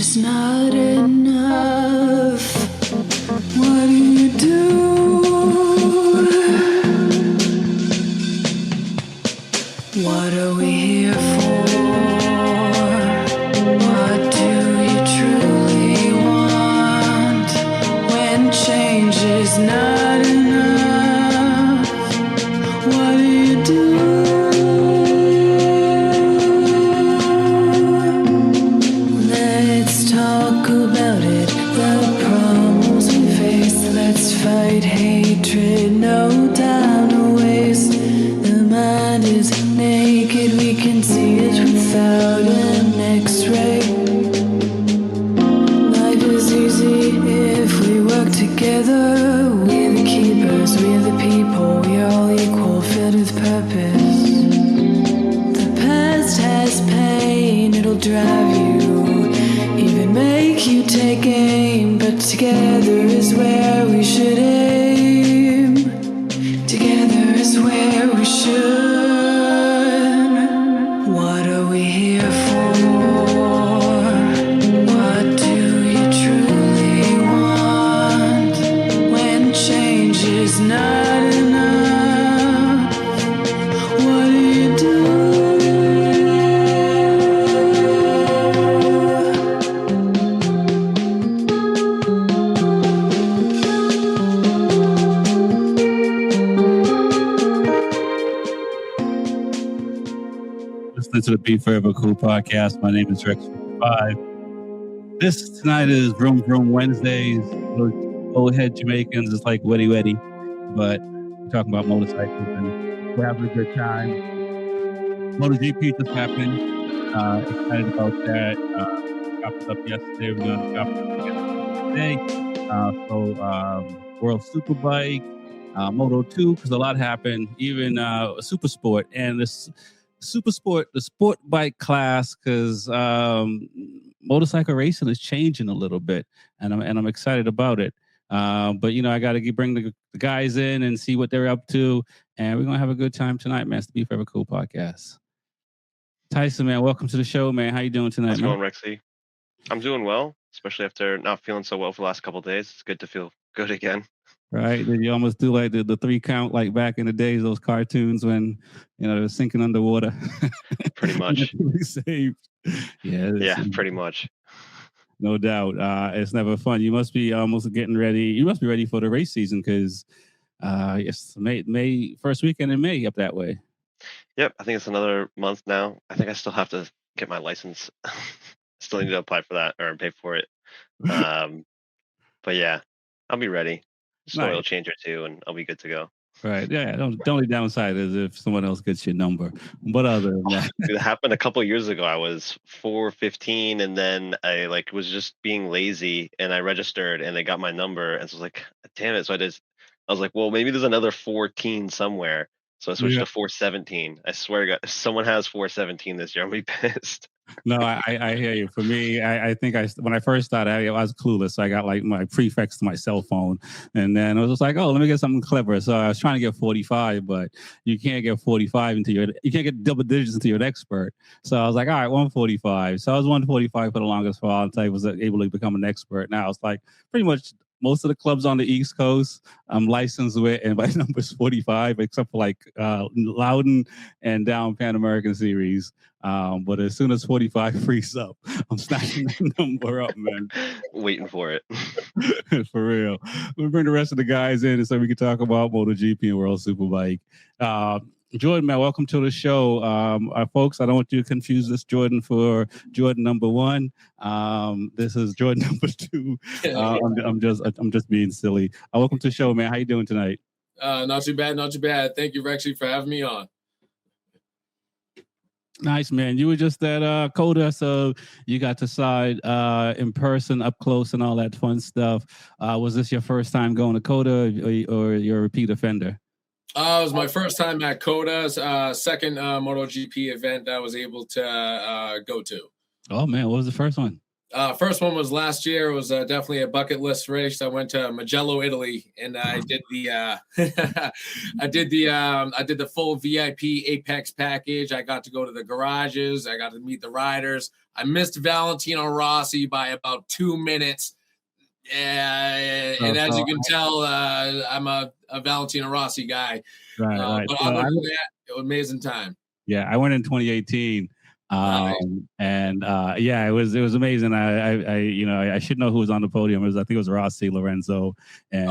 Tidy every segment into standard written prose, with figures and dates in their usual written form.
is not enough. What do you do? What are we here for? What do you truly want when change is not enough? What do you do? Let's talk about it, the problems we face. Let's fight hatred, no time to waste. The mind is naked, we can see it without an X-ray. Life is easy if we work together. We're the keepers, we're the people, we're all equal, filled with purpose. The past has pain, it'll drive you, even make you take aim. But together is where we should aim. Together is where we should. What are we here for? What do you truly want when change is not enough? What do you do? Listening to the Be Forever Cool podcast. My name is Rex55. This tonight is Voom Vroom Wednesdays. Those old head Jamaicans, it's like weddy weddy, but we're talking about motorcycles and we're having a good time. MotoGP just happened. Excited about that. Got it up yesterday. We're going to drop it up today. World Superbike, Moto 2, because a lot happened. Even Super Sport and this. Super Sport, the sport bike class, because motorcycle racing is changing a little bit, and I'm excited about it. But you know, I got to bring the guys in and see what they're up to, and we're gonna have a good time tonight, man. It's the Be Forever Cool podcast. Tyson, man, welcome to the show, man. How you doing tonight, How's it man? going, Rexy? I'm doing well, especially after not feeling so well for the last couple of days. It's good to feel good again. Right? Did you almost do like the 3 count like back in the days, those cartoons when they were sinking underwater? Pretty much. Saved. Yeah, pretty much. No doubt. It's never fun. You must be almost getting ready. You must be ready for the race season because it's May first weekend in May up that way. Yep, I think it's another month now. I think I still have to get my license. Still need to apply for that or pay for it. But yeah, I'll be ready. Just an oil change or two, and I'll be good to go. Right. Yeah. The only downside is if someone else gets your number. But other than that, it happened a couple of years ago. I was 415, and then I was just being lazy, and I registered, and they got my number, and so I was like, damn it. So I was like, well, maybe there's another 14 somewhere. So I switched to 417. I swear to God, if someone has 417 this year, I'll be pissed. No, I hear you. For me, I think when I first started, I was clueless. So I got like my prefix to my cell phone, and then I was just like, oh, let me get something clever. So I was trying to get 45, but you can't get 45 you can't get double digits until you're an expert. So I was like, all right, 145. So I was 145 for the longest while until I was able to become an expert. Now it's like pretty much most of the clubs on the East Coast I'm licensed with, and my number's 45, except for like Loudon and down Pan American Series. But as soon as 45 frees up, I'm snatching that number up, man. Waiting for it. For real. We'll bring the rest of the guys in so we can talk about MotoGP and World Superbike. Jordan, man, welcome to the show. Folks, I don't want you to confuse this Jordan for Jordan number 1. This is Jordan number 2. I'm just being silly. Welcome to the show, man. How you doing tonight? Not too bad, not too bad. Thank you, Rexy, for having me on. Nice, man. You were just at COTA, so you got to side in person, up close, and all that fun stuff. Was this your first time going to COTA, or you're a repeat offender? It was my first time at COTA's second MotoGP event that I was able to go to. Oh, man. What was the first one? First one was last year. It was definitely a bucket list race. I went to Mugello, Italy, and I did the I did the full VIP Apex package. I got to go to the garages. I got to meet the riders. I missed Valentino Rossi by about 2 minutes. And as you can tell, I'm a Valentino Rossi guy. Right. But other than that, it was an amazing time. Yeah, I went in 2018. Nice. And yeah, it was amazing. I should know who was on the podium. I think it was Rossi, Lorenzo, and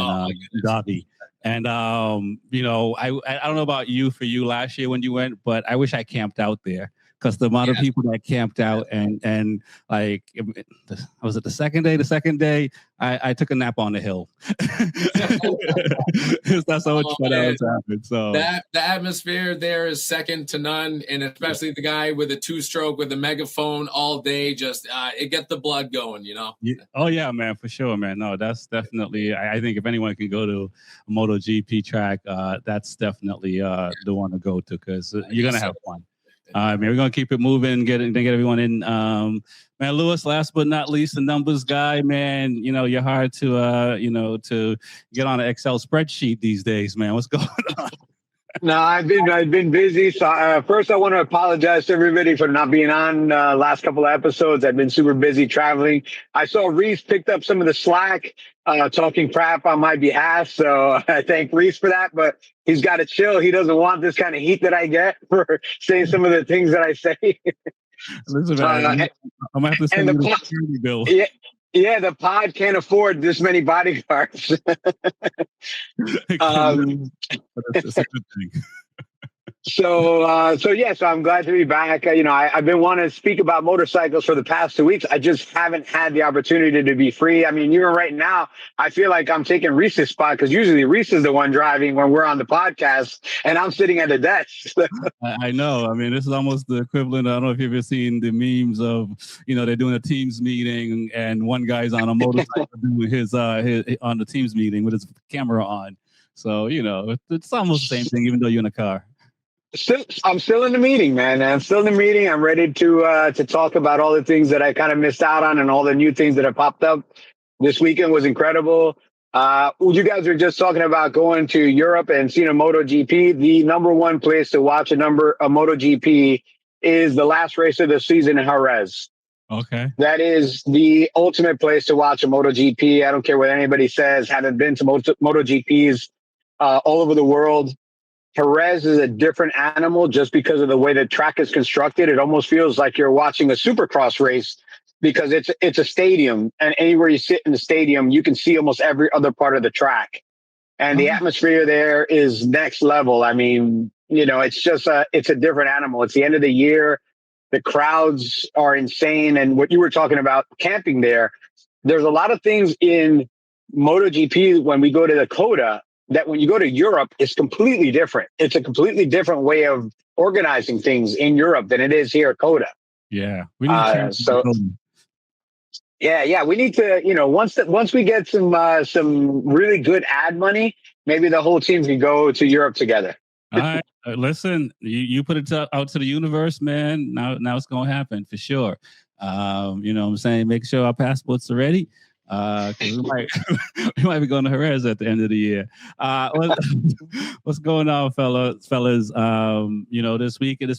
Gavi. And I don't know about you last year when you went, but I wish I camped out there because the amount of people that camped out and like, was it the second day? The second day, I took a nap on the hill. That's how much fun I was having. So the atmosphere there is second to none, and especially the guy with a 2-stroke with a megaphone all day, just it gets the blood going, Yeah. Oh yeah, man, for sure, man. No, that's definitely. I think if anyone can go to a MotoGP track, that's definitely the one to go to because you're gonna have fun. Man, we're gonna keep it moving, get everyone in. Man, Lewis, last but not least, the numbers guy, man. You're hard to to get on an Excel spreadsheet these days, man. What's going on? No, I've been busy. So first, I want to apologize to everybody for not being on last couple of episodes. I've been super busy traveling. I saw Reese picked up some of the slack, talking crap on my behalf. So I thank Reese for that. But he's got to chill. He doesn't want this kind of heat that I get for saying some of the things that I say. Listen, man, I'm gonna have to send you the security bill. Yeah, the pod can't afford this many bodyguards. That's a good thing. So I'm glad to be back. I've been wanting to speak about motorcycles for the past 2 weeks. I just haven't had the opportunity to be free. I mean, even right now, I feel like I'm taking Reese's spot because usually Reese is the one driving when we're on the podcast, and I'm sitting at the desk. I know. I mean, this is almost the equivalent. I don't know if you've ever seen the memes of, they're doing a Teams meeting and one guy's on a motorcycle doing his on the Teams meeting with his camera on. So, it's almost the same thing, even though you're in a car. I'm still in the meeting, man. I'm still in the meeting. I'm ready to talk about all the things that I kind of missed out on and all the new things that have popped up. This weekend was incredible. You guys were just talking about going to Europe and seeing a MotoGP. The number one place to watch a MotoGP is the last race of the season in Jerez. Okay. That is the ultimate place to watch a MotoGP. I don't care what anybody says. Haven't been to MotoGPs all over the world. Jerez is a different animal just because of the way the track is constructed. It almost feels like you're watching a supercross race because it's a stadium, and anywhere you sit in the stadium, you can see almost every other part of the track. And the atmosphere there is next level. I mean, it's just it's a different animal. It's the end of the year. The crowds are insane. And what you were talking about camping there's a lot of things in MotoGP when we go to Dakota that when you go to Europe, it's completely different. It's a completely different way of organizing things in Europe than it is here at COTA. Yeah. We need we need to, once we get some really good ad money, maybe the whole team can go to Europe together. All right. Listen, you put it out to the universe, man. Now it's going to happen for sure. You know what I'm saying? Make sure our passports are ready. Because we might be going to Jerez at the end of the year. What's going on, fellas? This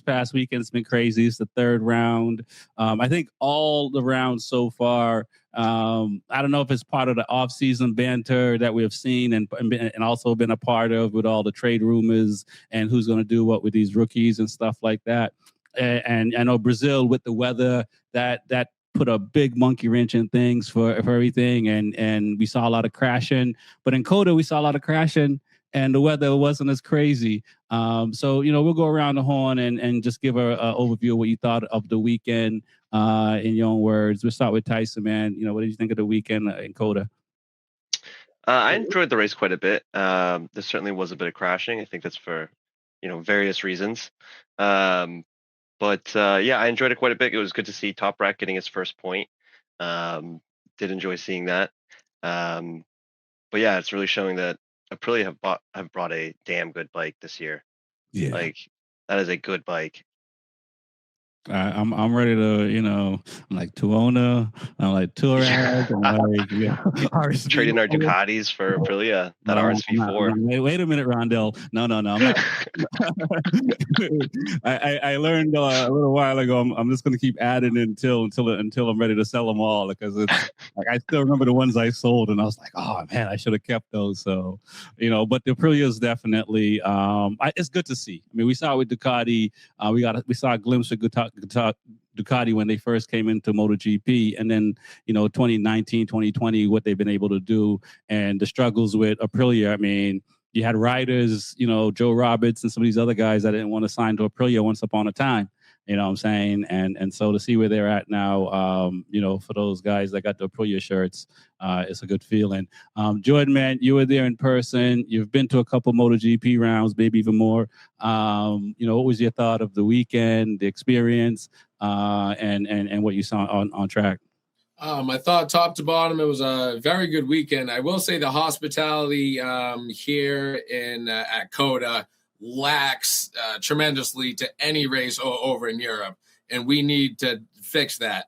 past weekend, it's been crazy. It's the third round. I think all the rounds so far. I don't know if it's part of the off-season banter that we have seen and also been a part of with all the trade rumors and who's going to do what with these rookies and stuff like that. And I know Brazil with the weather that put a big monkey wrench in things for everything, and we saw a lot of crashing. But in COTA, we saw a lot of crashing, and the weather wasn't as crazy. So we'll go around the horn and just give an overview of what you thought of the weekend in your own words. We'll start with Tyson, man. What did you think of the weekend in COTA? I enjoyed the race quite a bit. There certainly was a bit of crashing. I think that's for various reasons. But I enjoyed it quite a bit. It was good to see Top Rack getting his first point. Did enjoy seeing that. But yeah, it's really showing that Aprilia have brought a damn good bike this year. Yeah, like that is a good bike. I'm ready to, I'm like Tuona, I'm like Touareg, I'm like, RSV. Trading our Ducatis for Aprilia, that No, I'm not. RSV4. Wait a minute, Rondell. No, I'm not. I learned a little while ago. I'm just going to keep adding until I'm ready to sell them all, because it's like I still remember the ones I sold, and I was like, oh man, I should have kept those. So, but the Aprilia is definitely it's good to see. I mean, we saw it with Ducati. We saw a glimpse of Ducati when they first came into MotoGP, and then 2019, 2020, what they've been able to do, and the struggles with Aprilia. I mean, you had riders, Joe Roberts and some of these other guys that didn't want to sign to Aprilia once upon a time. You know what I'm saying? And so to see where they're at now, for those guys that got the Aprilia shirts, it's a good feeling. Jordan, man, you were there in person. You've been to a couple MotoGP rounds, maybe even more. What was your thought of the weekend, the experience, and what you saw on track? I thought top to bottom, it was a very good weekend. I will say the hospitality here at COTA lacks tremendously to any race over in Europe, and we need to fix that,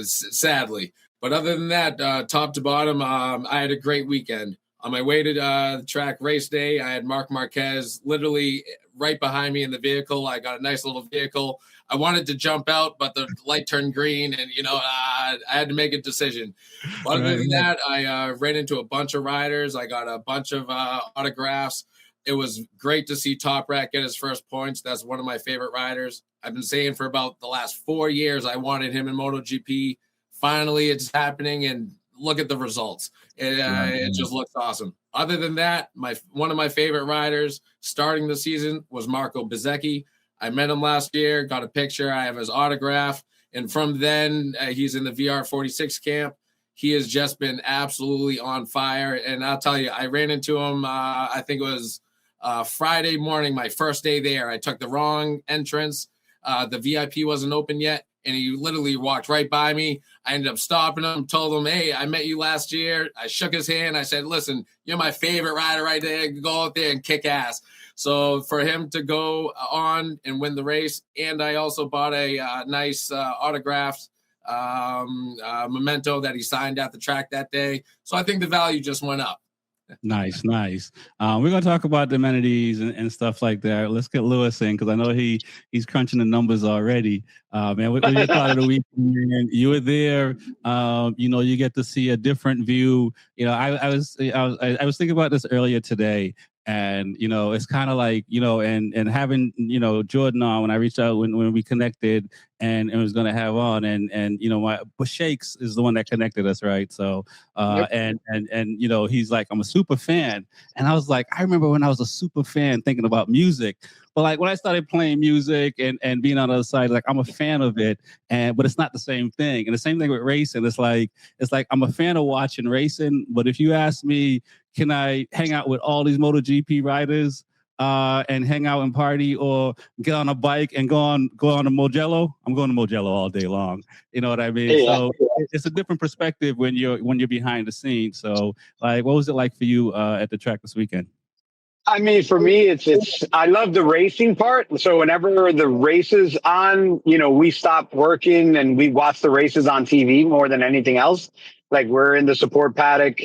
sadly. But other than that, top to bottom, I had a great weekend. On my way to the track race day, I had Marc Marquez literally right behind me in the vehicle. I got a nice little vehicle. I wanted to jump out, but the light turned green, and I had to make a decision. But other than that, I ran into a bunch of riders. I got a bunch of autographs. It was great to see Toprak get his first points. That's one of my favorite riders. I've been saying for about the last 4 years I wanted him in MotoGP. Finally, it's happening, and look at the results. It just looks awesome. Other than that, one of my favorite riders starting the season was Marco Bezzecchi. I met him last year, got a picture. I have his autograph. And from then, he's in the VR46 camp. He has just been absolutely on fire. And I'll tell you, I ran into him, I think it was Friday morning, my first day there. I took the wrong entrance. The VIP wasn't open yet. And he literally walked right by me. I ended up stopping him, told him, hey, I met you last year. I shook his hand. I said, listen, you're my favorite rider right there. Go out there and kick ass. So for him to go on and win the race, and I also bought a nice autographed memento that he signed at the track that day. So I think the value just went up. Nice. We're going to talk about the amenities and stuff like that. Let's get Lewis in, because I know he's crunching the numbers already. Man, what you thought of the weekend? You were there. You get to see a different view. I was thinking about this earlier today. And, it's kind of like, and having, Jordan on when I reached out, when we connected and was going to have on and my Shakes is the one that connected us. Right. So, Yep. and he's like, I'm a super fan. And I was like, I remember when I was a super fan thinking about music, but like when I started playing music and being on the other side, like I'm a fan of it. But it's not the same thing. And the same thing with racing. It's like I'm a fan of watching racing. But if you ask me, can I hang out with all these MotoGP riders and hang out and party, or get on a bike and go on to Mugello? I'm going to Mugello all day long. You know what I mean? Yeah. So it's a different perspective when you're behind the scenes. So like, what was it like for you at the track this weekend? I mean, for me, it's I love the racing part. So whenever the race is on, we stop working and we watch the races on TV more than anything else. Like we're in the support paddock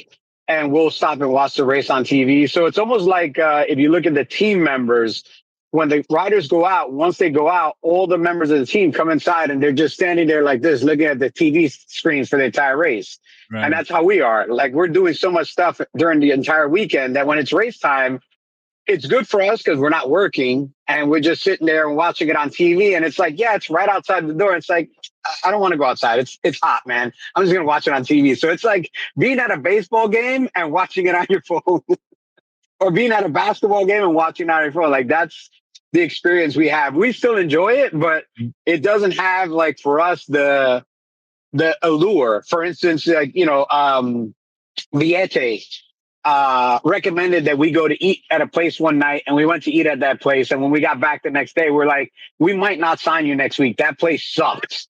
and we'll stop and watch the race on TV. So it's almost like if you look at the team members, when the riders go out, once they go out, all the members of the team come inside and they're just standing there like this, looking at the TV screens for the entire race. Right. And that's how we are. Like we're doing so much stuff during the entire weekend that when it's race time, it's good for us because we're not working and we're just sitting there and watching it on TV. And it's like, yeah, it's right outside the door. It's like, I don't want to go outside. It's hot, man. I'm just going to watch it on TV. So it's like being at a baseball game and watching it on your phone or being at a basketball game and watching it on your phone. Like that's the experience we have. We still enjoy it, but it doesn't have like for us, the allure. For instance, like, Viete, recommended that we go to eat at a place one night, and we went to eat at that place. And when we got back the next day, we're like, we might not sign you next week. That place sucks.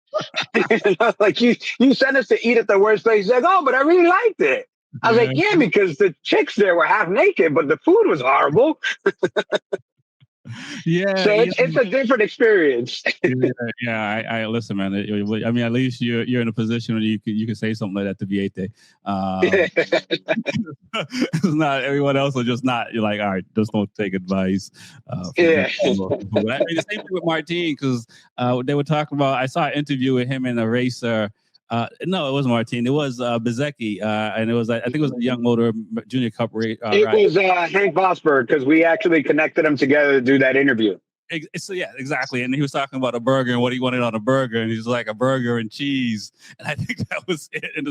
Like you sent us to eat at the worst place. He's like, oh, but I really liked it. I was like, yeah, because the chicks there were half naked, but the food was horrible. Yeah, So it's a different experience. yeah. I listen, man. I mean, at least you're in a position where you can say something like that to Viete. It's not everyone else will just not. You're like, all right, just don't take advice from Yeah. people. But I mean, the same thing with Martin because they were talking about. I saw an interview with him and a racer. No, it wasn't Martin. It was Bezecchi, and it was I think it was a Young Motor Junior Cup race. It was Hank Vosberg because we actually connected them together to do that interview. So yeah, exactly. And he was talking about a burger and what he wanted on a burger, and he's like a burger and cheese. And I think that was it. And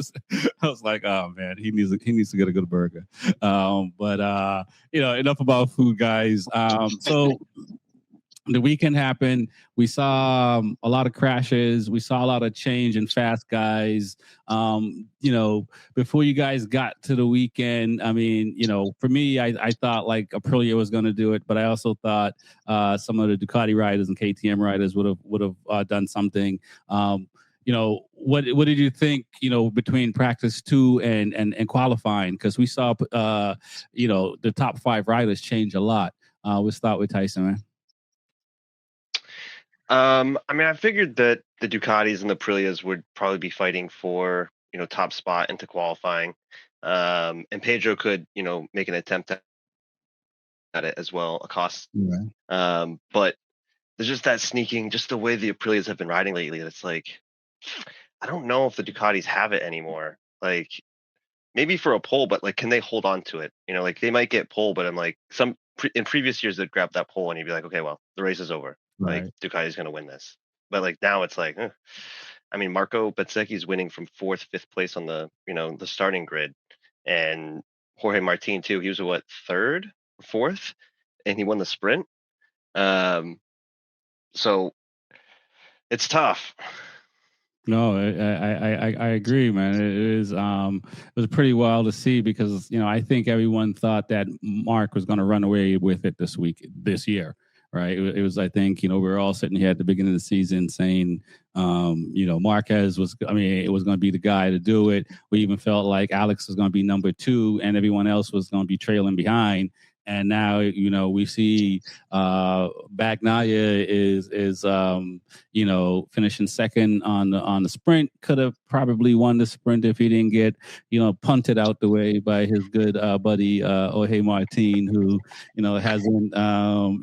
I was like, oh man, he needs to get a good burger. But enough about food, guys. So the weekend happened. We saw a lot of crashes. We saw a lot of change in fast guys. Before you guys got to the weekend, I mean, for me, I thought like Aprilia was going to do it, but I also thought some of the Ducati riders and KTM riders would have done something. What did you think? Between practice 2 and qualifying, because we saw the top 5 riders change a lot. We'll start with Tyson, man. I mean, I figured that the Ducatis and the Aprilias would probably be fighting for, top spot into qualifying. And Pedro could, make an attempt at it as well, Acosta. Right. But there's just that sneaking, just the way the Aprilias have been riding lately. It's like, I don't know if the Ducatis have it anymore. Like, maybe for a pole, but like, can they hold on to it? Like they might get pole, but I'm like, in previous years they'd grab that pole and you'd be like, okay, well, the race is over. Right. Like Ducati's going to win this. But like now it's like, I mean, Marco Bezzecchi's winning from 4th, 5th place on the, the starting grid. And Jorge Martin too. He was 3rd or 4th and he won the sprint. So it's tough. No, I agree, man. It was pretty wild to see because I think everyone thought that Mark was going to run away with it this year, right? It was I think we were all sitting here at the beginning of the season saying, Marquez was. I mean, it was going to be the guy to do it. We even felt like Alex was going to be number 2, and everyone else was going to be trailing behind. And now, we see Bagnaia is finishing second on the sprint. Could have probably won the sprint if he didn't get, punted out the way by his good buddy Jorge Martin, who, hasn't, I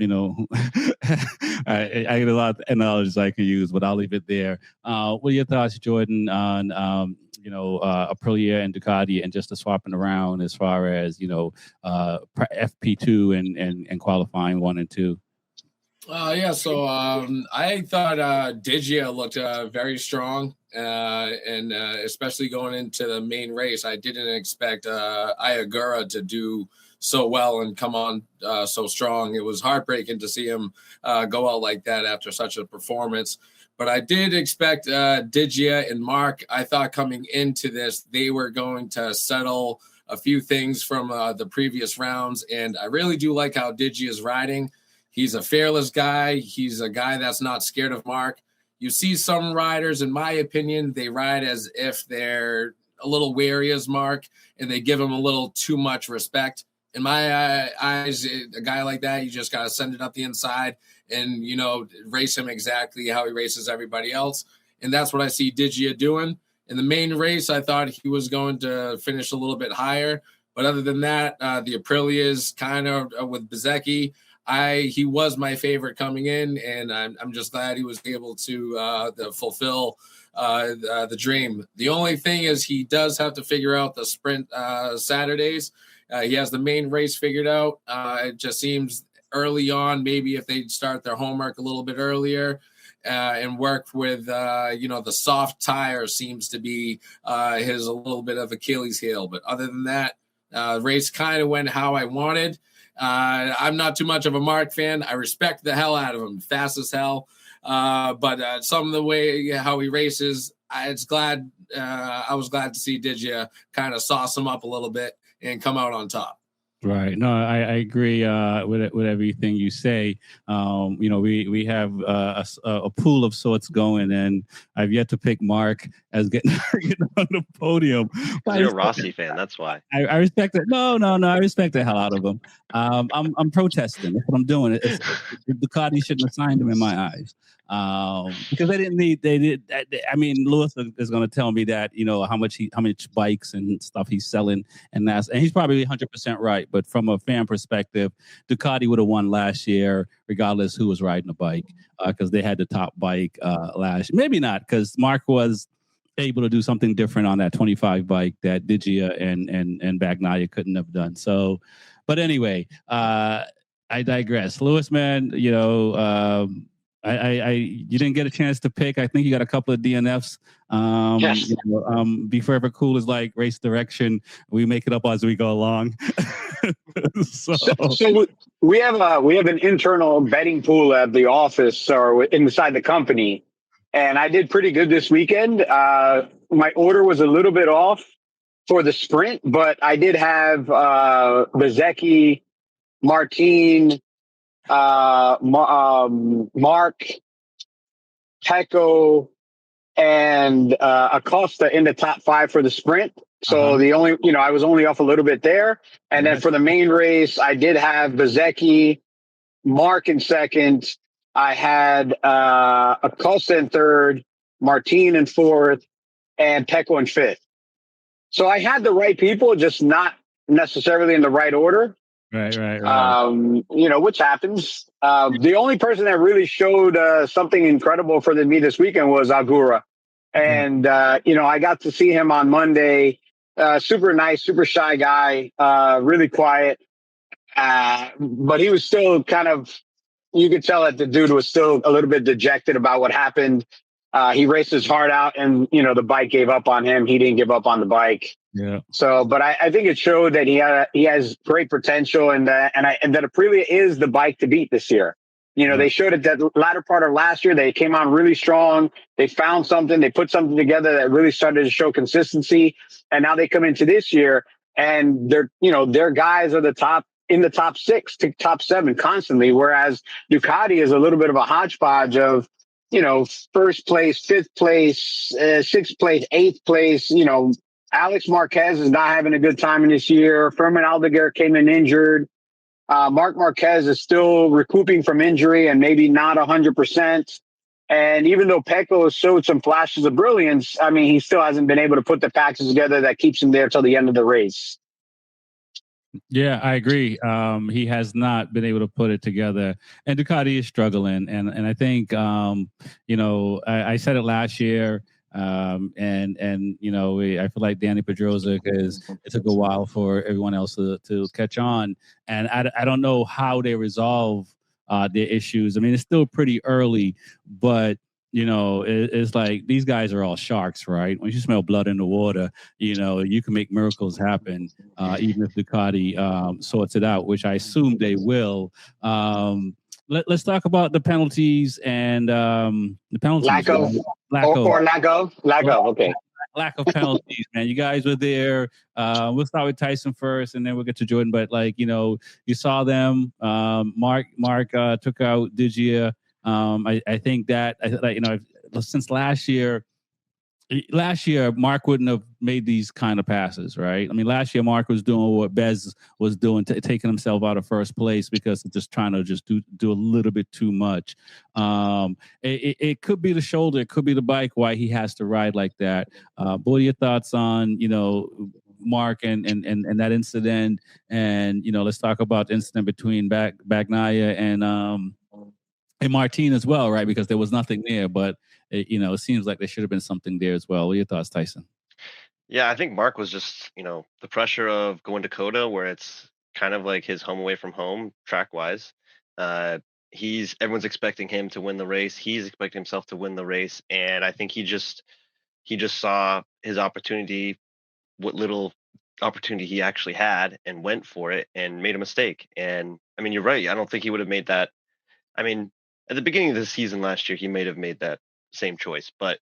get a lot of analogies I can use, but I'll leave it there. What are your thoughts, Jordan, on Aprilia and Ducati and just the swapping around as far as FP2 and qualifying 1 and 2? So I thought Digia looked very strong, and especially going into the main race. I didn't expect Ayagura to do so well and come on so strong. It was heartbreaking to see him go out like that after such a performance. But I did expect Digia and Mark. I thought coming into this, they were going to settle a few things from the previous rounds. And I really do like how Digia is riding. He's a fearless guy. He's a guy that's not scared of Mark. You see some riders, in my opinion, they ride as if they're a little wary as Mark, and they give him a little too much respect. In my eyes, a guy like that, you just got to send it up the inside and, race him exactly how he races everybody else. And that's what I see Digia doing. In the main race, I thought he was going to finish a little bit higher. But other than that, the Aprilia's kind of with Bezzecchi, he was my favorite coming in, and I'm just glad he was able to fulfill the dream. The only thing is he does have to figure out the sprint Saturdays. He has the main race figured out. It just seems early on, maybe if they'd start their homework a little bit earlier and work with, the soft tire seems to be his a little bit of Achilles heel. But other than that, race kind of went how I wanted. I'm not too much of a Mark fan. I respect the hell out of him, fast as hell. But some of the way how he races, I was glad to see Digia kind of sauce him up a little bit and come out on top. Right. No, I agree with everything you say. We have a pool of sorts going, and I've yet to pick Mark as getting, getting on the podium. Because you're a Rossi fan, that's why. I respect it. No. I respect the hell out of him. I'm protesting. That's what I'm doing. Ducati shouldn't have signed him in my eyes. Because they didn't need. They did. I mean, Lewis is going to tell me that how much bikes and stuff he's selling, and he's probably 100% right. But from a fan perspective, Ducati would have won last year, regardless who was riding the bike, because they had the top bike last. Maybe not, because Mark was able to do something different on that 25 bike that Digia and Bagnaia couldn't have done. So, but anyway, I digress. Lewis, man, you didn't get a chance to pick. I think you got a couple of DNFs. Yes. Be Forever Cool is like race direction. We make it up as we go along. so we have an internal betting pool at the office or inside the company, and I did pretty good this weekend. My order was a little bit off for the sprint, but I did have Bezecchi, Martin, Mark, Pecco, and Acosta in the top 5 for the sprint. So the only, I was only off a little bit there. And then for the main race, I did have Bezecchi, Mark in second. I had Acosta in third, Martin in fourth, and Pecco in fifth. So I had the right people, just not necessarily in the right order. Right. Which happens. The only person that really showed something incredible for me this weekend was Agura. And, I got to see him on Monday. Super nice, super shy guy, really quiet. But he was still you could tell that the dude was still a little bit dejected about what happened. He raced his heart out and, the bike gave up on him. He didn't give up on the bike. Yeah. So, but I think it showed that he has great potential and that Aprilia is the bike to beat this year. They showed it that latter part of last year. They came on really strong. They found something. They put something together that really started to show consistency. And now they come into this year and their guys are in the top 6 to top 7 constantly. Whereas Ducati is a little bit of a hodgepodge of, first place, 5th place, 6th place, 8th place. Alex Marquez is not having a good time in this year. Fermin Aldeguer came in injured. Mark Marquez is still recouping from injury and maybe not 100%. And even though Pecco has showed some flashes of brilliance, I mean, he still hasn't been able to put the package together that keeps him there till the end of the race. Yeah, I agree. He has not been able to put it together, and Ducati is struggling. And I think, I said it last year. I feel like Danny Pedrosa, because it took a while for everyone else to catch on, and I don't know how they resolve their issues. I mean, it's still pretty early, but it's like these guys are all sharks, right? When you smell blood in the water, you can make miracles happen, even if Ducati sorts it out, which I assume they will. Let's talk about the penalties and the penalties. Lack of. Okay. Lack of penalties, man. You guys were there. We'll start with Tyson first, and then we'll get to Jordan. But you saw them. Mark took out Digia. I think that since last year, Mark wouldn't have made these kind of passes, right? I mean, last year Mark was doing what Bez was doing, taking himself out of first place because of just trying to do a little bit too much. It could be the shoulder, it could be the bike, why he has to ride like that. What are your thoughts on Mark and that incident? And let's talk about the incident between Bagnaia and Martin as well, right? Because there was nothing there, but it seems like there should have been something there as well. What are your thoughts, Tyson? Yeah, I think Mark was just, the pressure of going to Coda, where it's kind of like his home away from home track wise. Everyone's expecting him to win the race. He's expecting himself to win the race, and I think he just saw his opportunity, what little opportunity he actually had, and went for it and made a mistake. And I mean, you're right. I don't think he would have made that. I mean, at the beginning of the season last year, he may have made that same choice, but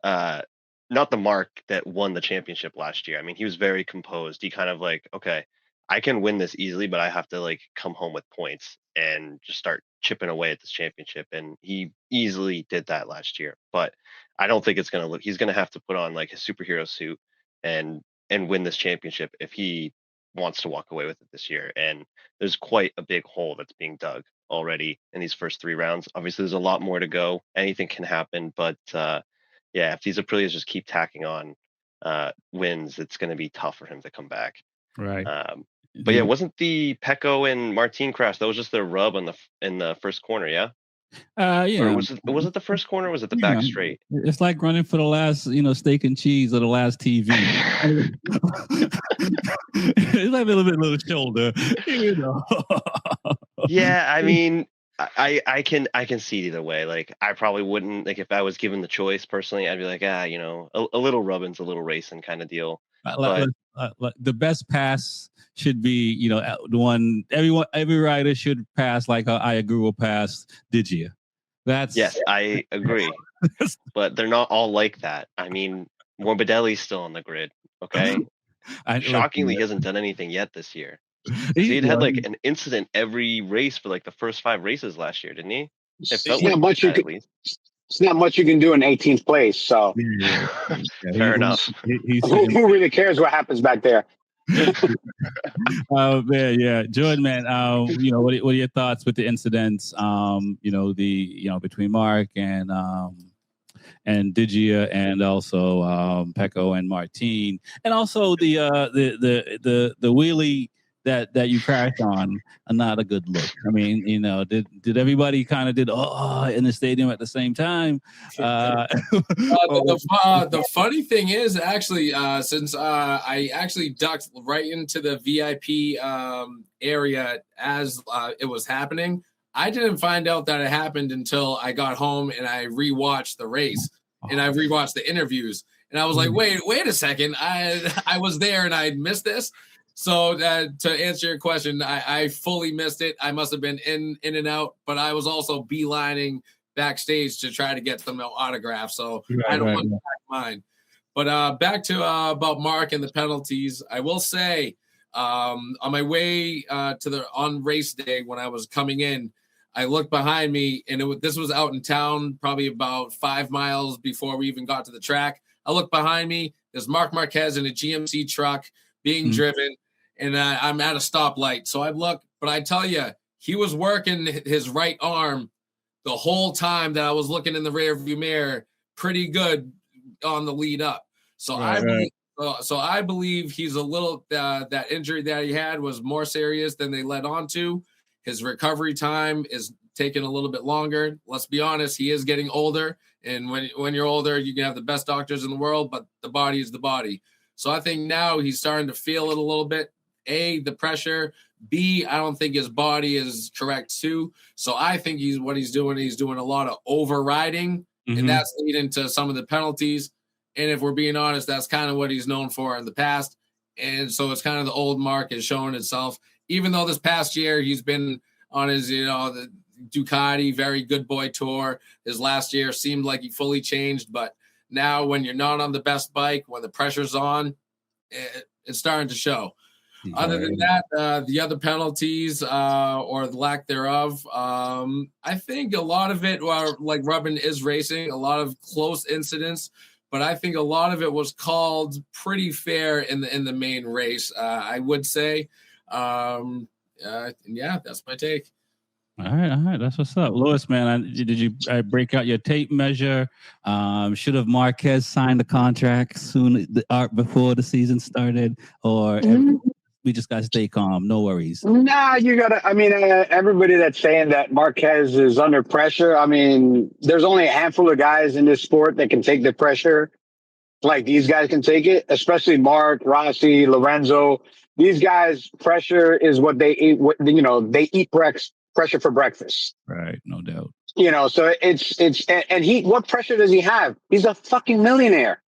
not the Mark that won the championship last year. I mean, he was very composed. He kind of like, okay, I can win this easily, but I have to like come home with points and just start chipping away at this championship. And he easily did that last year. But I don't think it's gonna look. He's gonna have to put on like his superhero suit and win this championship if he wants to walk away with it this year. And there's quite a big hole that's being dug already in these first 3 rounds. Obviously, there's a lot more to go. Anything can happen, but yeah, if these Aprilias just keep tacking on wins, it's going to be tough for him to come back. Right. But yeah, wasn't the Pecco and Martin crash? That was just their rub in the first corner, yeah. Or was it the first corner? Or was it the back straight? It's like running for the last, steak and cheese or the last TV. It's like a little shoulder, Yeah, I mean, I can see it either way. Like, I probably wouldn't, like, if I was given the choice personally, I'd be like, a little rubbing's a little racing kind of deal. But the best pass should be, the one every rider should pass, like I agree will pass. Did you? Yes, I agree. But they're not all like that. I mean, Morbidelli's still on the grid. Okay. Shockingly, he hasn't done anything yet this year. He'd had like an incident every race for like the first 5 races last year, didn't he? It's not much you can do in 18th place. So fair enough. Who really cares what happens back there? Man, yeah, Jordan, man. What are your thoughts with the incidents? Between Mark and Digia, and also Pecco and Martin, and also the wheelie that you crashed on, not a good look. I mean, did everybody kind of did in the stadium at the same time? The funny thing is, actually, since I actually ducked right into the VIP area as it was happening, I didn't find out that it happened until I got home and I rewatched the race and I rewatched the interviews, and I was like, wait a second, I was there and I missed this. So to answer your question, I fully missed it. I must have been in and out, but I was also beelining backstage to try to get some autographs. So I don't want to back mine. But back to about Mark and the penalties. I will say on my way on race day when I was coming in, I looked behind me, and this was out in town, probably about 5 miles before we even got to the track. I looked behind me. There's Mark Marquez in a GMC truck being driven, and I'm at a stoplight. So I look, but I tell you, he was working his right arm the whole time that I was looking in the rearview mirror, pretty good on the lead up. So I believe he's a little that injury that he had was more serious than they led on to. His recovery time is taking a little bit longer. Let's be honest, he is getting older, and when you're older, you can have the best doctors in the world, but the body is the body. So I think now he's starting to feel it a little bit. A, the pressure. B, I don't think his body is correct too. So I think he's doing a lot of overriding, and that's leading to some of the penalties. And if we're being honest, that's kind of what he's known for in the past. And so it's kind of the old Mark is showing itself. Even though this past year he's been on his, the Ducati very good boy tour. His last year seemed like he fully changed, but now when you're not on the best bike, when the pressure's on, it's starting to show. Other than that, the other penalties or the lack thereof, I think a lot of it, like Rubbin is racing, a lot of close incidents, but I think a lot of it was called pretty fair in the main race, I would say. Yeah, that's my take. All right, that's what's up, Lewis. Man, did you break out your tape measure? Should have Marquez signed the contract before the season started, or we just gotta stay calm? No worries. Nah, you gotta. I mean, everybody that's saying that Marquez is under pressure. I mean, there's only a handful of guys in this sport that can take the pressure like these guys can take it, especially Mark, Rossi, Lorenzo. These guys, pressure is what they eat. They eat pressure for breakfast. Right, no doubt. So and what pressure does he have? He's a fucking millionaire.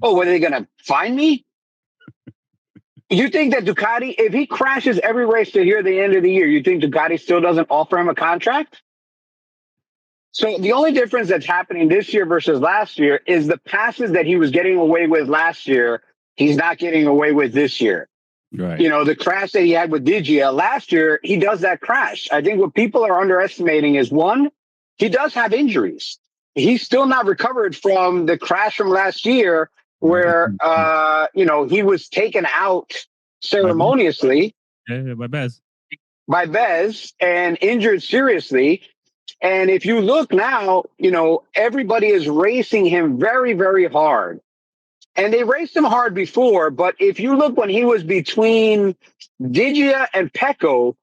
Oh, what are they gonna find me? You think that Ducati, if he crashes every race to here the end of the year, you think Ducati still doesn't offer him a contract? So the only difference that's happening this year versus last year is the passes that he was getting away with last year, he's not getting away with this year. Right. You know, the crash that he had with Digia last year, he does that crash. I think what people are underestimating is, one, he does have injuries. He's still not recovered from the crash from last year where, you know, he was taken out ceremoniously My best. by Bez and injured seriously. And if you look now, you know, everybody is racing him very, very hard. And they raced him hard before, but if you look when he was between Digia and Pecco,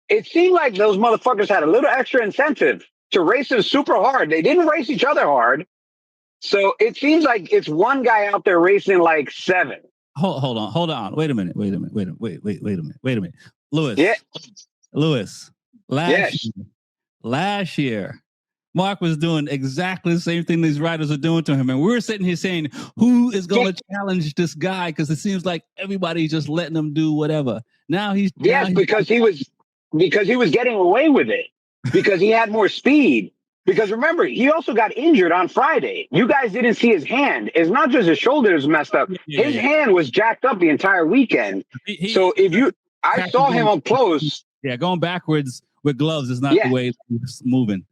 it seemed like those motherfuckers had a little extra incentive to race him super hard. They didn't race each other hard. So it seems like it's one guy out there racing like 7. Hold on. Wait a minute. Wait a minute. Lewis. Yeah. Lewis. Last year, Mark was doing exactly the same thing these riders are doing to him. And we were sitting here saying, who is going to challenge this guy? Because it seems like everybody's just letting him do whatever. Because he was getting away with it, because he had more speed. Because remember, he also got injured on Friday. You guys didn't see his hand. It's not just his shoulders messed up. His hand was jacked up the entire weekend. I saw him up close. Yeah, going backwards with gloves is not the way he's moving.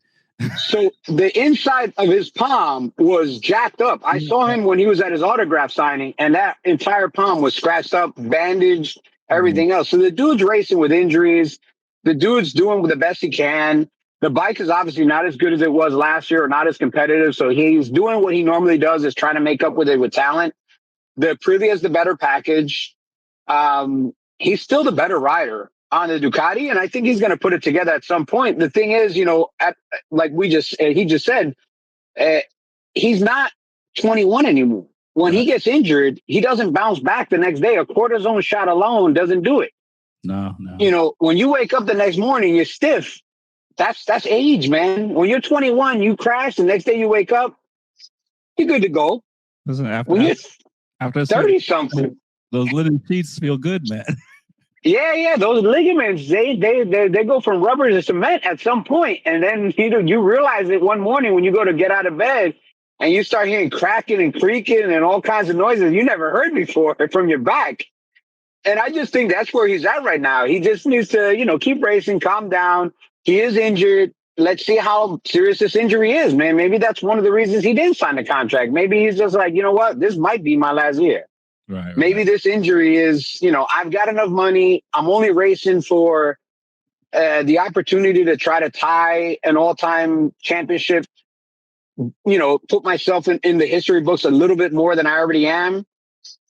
So the inside of his palm was jacked up. I saw him when he was at his autograph signing, and that entire palm was scratched up, bandaged, everything else. So the dude's racing with injuries. The dude's doing the best he can. The bike is obviously not as good as it was last year, or not as competitive. So he's doing what he normally does, is trying to make up with it with talent. The Aprilia is the better package. He's still the better rider on the Ducati, and I think he's going to put it together at some point. The thing is, you know, he just said, he's not 21 anymore. When he gets injured, he doesn't bounce back the next day. A cortisone shot alone doesn't do it. No. You know, when you wake up the next morning, you're stiff. That's age, man. When you're 21, you crash. The next day you wake up, you're good to go. Listen, you're 30 something, those linen sheets feel good, man. Yeah. Those ligaments, they go from rubber to cement at some point, and then you realize it one morning when you go to get out of bed, and you start hearing cracking and creaking and all kinds of noises you never heard before from your back. And I just think that's where he's at right now. He just needs to, you know, keep racing, calm down. He is injured. Let's see how serious this injury is, man. Maybe that's one of the reasons he didn't sign the contract. Maybe he's just like, you know what, this might be my last year. Right. Maybe this injury is, you know, I've got enough money. I'm only racing for the opportunity to try to tie an all-time championship, you know, put myself in the history books a little bit more than I already am.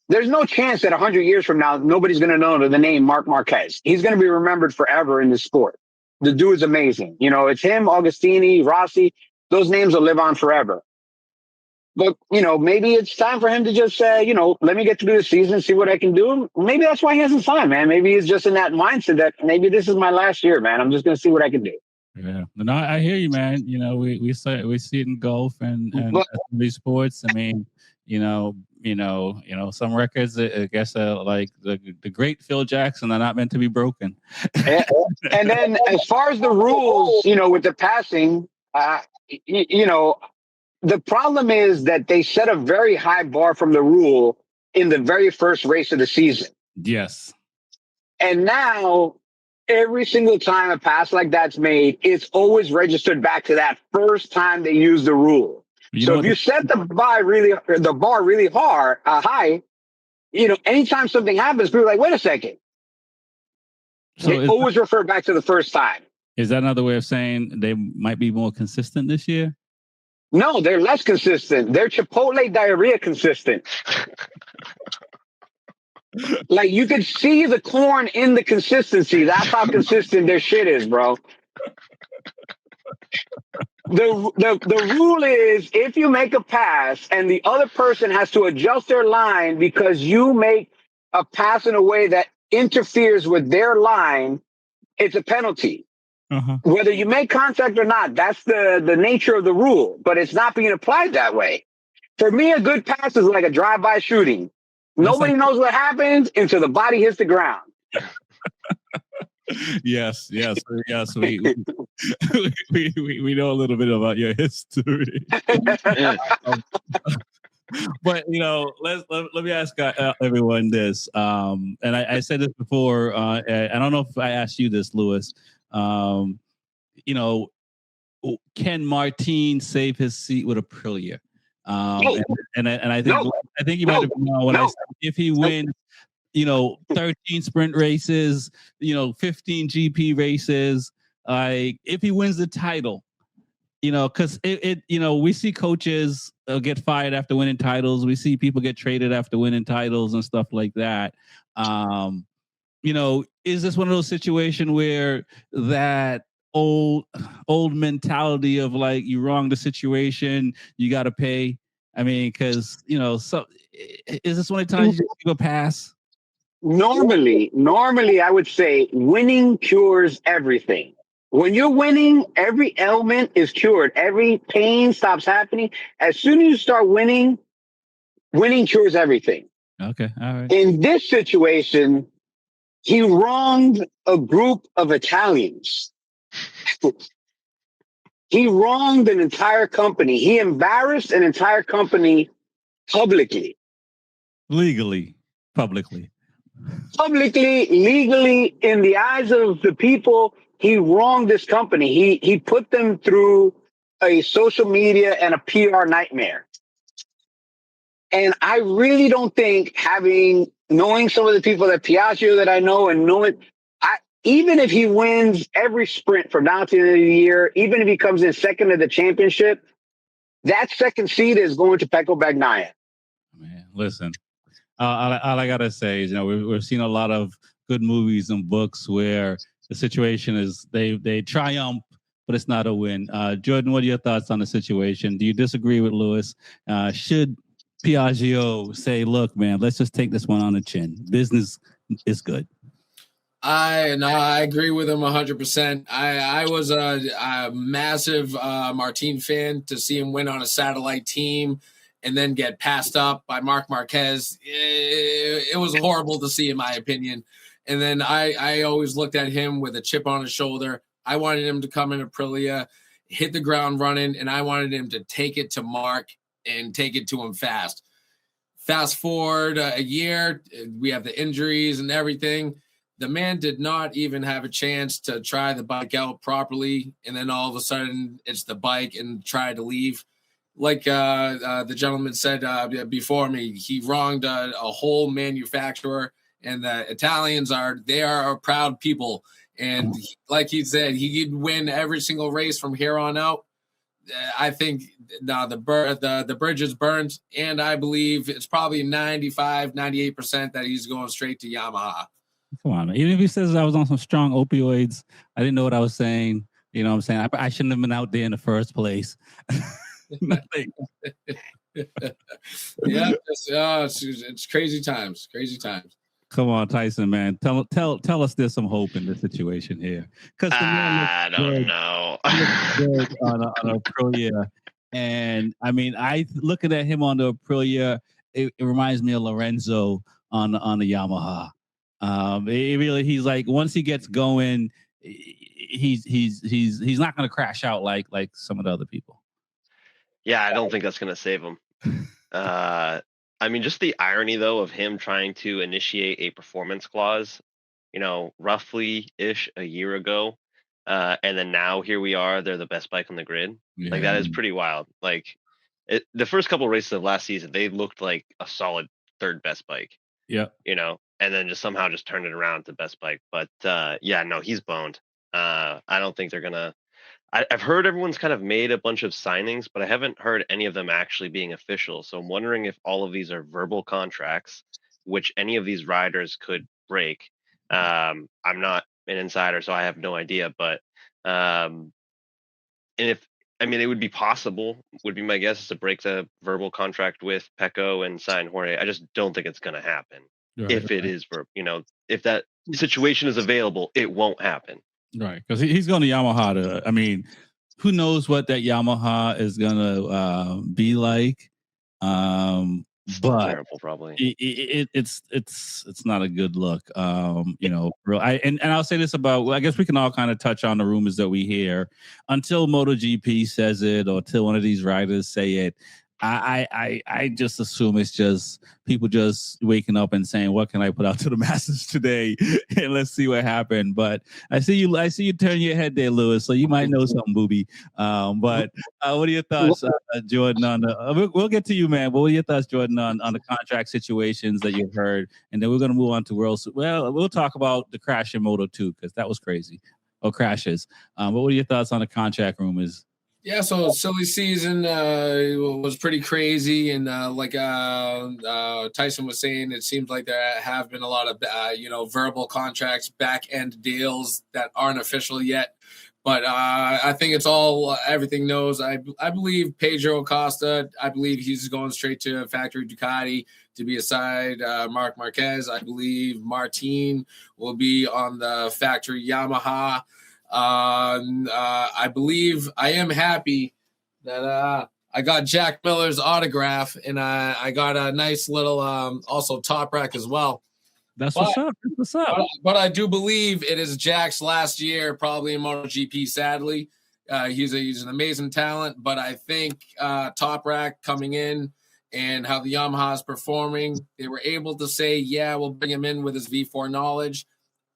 There's no chance that 100 years from now, nobody's going to know the name Marc Marquez. He's going to be remembered forever in this sport. The dude's amazing. You know, it's him, Augustini, Rossi. Those names will live on forever. But, you know, maybe it's time for him to just say, you know, let me get through the season, see what I can do. Maybe that's why he hasn't signed, man. Maybe he's just in that mindset that maybe this is my last year, man. I'm just going to see what I can do. Yeah, no, I hear you, man. You know, we see it in golf and these sports. I mean, you know, some records, I guess, like the great Phil Jackson, are not meant to be broken. And then as far as the rules, you know, with the passing, you know, the problem is that they set a very high bar from the rule in the very first race of the season. Yes. And now every single time a pass like that's made, it's always registered back to that first time they used the rule. So if you set the bar really high, you know, anytime something happens, people are like, wait a second. So they always refer back to the first time. Is that another way of saying they might be more consistent this year? No, they're less consistent. They're Chipotle diarrhea consistent. Like, you could see the corn in the consistency. That's how consistent their shit is, bro. The rule is, if you make a pass and the other person has to adjust their line because you make a pass in a way that interferes with their line, it's a penalty. Uh-huh. Whether you make contact or not, that's the nature of the rule, but it's not being applied that way. For me, a good pass is like a drive-by shooting. Nobody knows what happens until the body hits the ground. Yes. We know a little bit about your history. But let me ask everyone this. And I said this before. I don't know if I asked you this, Lewis. You know, can Martin save his seat with Aprilia? No. And I think No. I think you might have known when I No. said if he wins, 13 sprint races, 15 GP races, if he wins the title, because we see coaches get fired after winning titles. We see people get traded after winning titles and stuff like that. Is this one of those situations where that old mentality of like, you wrong the situation, you got to pay? I mean, because so is this one of the times you just give a pass? Normally, I would say winning cures everything. When you're winning, every ailment is cured. Every pain stops happening. As soon as you start winning cures everything. Okay, all right. In this situation, he wronged a group of Italians. He wronged an entire company. He embarrassed an entire company publicly. Legally, publicly, legally, in the eyes of the people, he wronged this company. He put them through a social media and a PR nightmare. And I really don't think knowing some of the people at Piaggio that I know and even if he wins every sprint from now to the end of the year, even if he comes in second of the championship, that second seat is going to Pecco Bagnaia. Man, listen, all I gotta say is, we've seen a lot of good movies and books where the situation is they triumph, but it's not a win. Jordan, what are your thoughts on the situation? Do you disagree with Lewis? Should Piaggio say, look, man, let's just take this one on the chin? Business is good. I agree with him 100%. I was a massive Martin fan. To see him win on a satellite team and then get passed up by Marc Marquez, it was horrible to see, in my opinion. And then I always looked at him with a chip on his shoulder. I wanted him to come in Aprilia, hit the ground running, and I wanted him to take it to Marc and take it to him fast. Fast forward a year, we have the injuries and everything. The man did not even have a chance to try the bike out properly, and then all of a sudden it's the bike and try to leave. Like the gentleman said before me, he wronged a whole manufacturer, and the Italians are a proud people. And like he said, he could win every single race from here on out. I think now the bridge is burned, and I believe it's probably 95, 98% that he's going straight to Yamaha. Come on, man. Even if he says I was on some strong opioids, I didn't know what I was saying. You know what I'm saying? I shouldn't have been out there in the first place. Yeah, it's crazy times. Crazy times. Come on, Tyson, man. Tell us there's some hope in this situation here. Because I don't know. on Aprilia, and I mean, looking at him on the Aprilia, it reminds me of Lorenzo on the Yamaha. He's like, once he gets going, he's not going to crash out like some of the other people. Yeah, I don't think that's going to save him. I mean, just the irony though of him trying to initiate a performance clause, roughly-ish a year ago, and then now here we are. They're the best bike on the grid. Yeah. Like, that is pretty wild. Like, the first couple of races of last season, they looked like a solid third best bike. Yeah. And then just somehow just turned it around to best bike. But yeah, no, he's boned. I don't think they're gonna. I've heard everyone's kind of made a bunch of signings, but I haven't heard any of them actually being official. So I'm wondering if all of these are verbal contracts, which any of these riders could break. I'm not an insider, so I have no idea. But and it would be possible. Would be my guess is to break the verbal contract with Pecco and sign Jorge. I just don't think it's going to happen. Right, if it is, if that situation is available, it won't happen. Right, because he's going to Yamaha. Who knows what that Yamaha is going to be like? But terrible, probably. It's not a good look. And I'll say this about. I guess we can all kind of touch on the rumors that we hear. Until MotoGP says it, or until one of these riders say it, I just assume it's just people just waking up and saying, "What can I put out to the masses today?" and let's see what happened. But I see you turn your head there, Lewis. So you might know something, booby. But what are your thoughts, Jordan? On the we'll get to you, man. But what are your thoughts, Jordan, on the contract situations that you've heard? And then we're going to move on to we'll talk about the crash in Moto 2 because that was crazy. Or crashes. But what are your thoughts on the contract rumors? Yeah, so silly season was pretty crazy, and like Tyson was saying, it seems like there have been a lot of verbal contracts, back end deals that aren't official yet. But I think it's all everything knows. I believe Pedro Acosta. I believe he's going straight to factory Ducati to be aside Marc Marquez. I believe Martin will be on the factory Yamaha. I believe I am happy that I got Jack Miller's autograph, and I got a nice little also top rack as well. What's up. That's what's up. But I do believe it is Jack's last year, probably in MotoGP. Sadly, he's an amazing talent, but I think Top Rack coming in and how the Yamaha is performing, they were able to say, yeah, we'll bring him in with his V4 knowledge.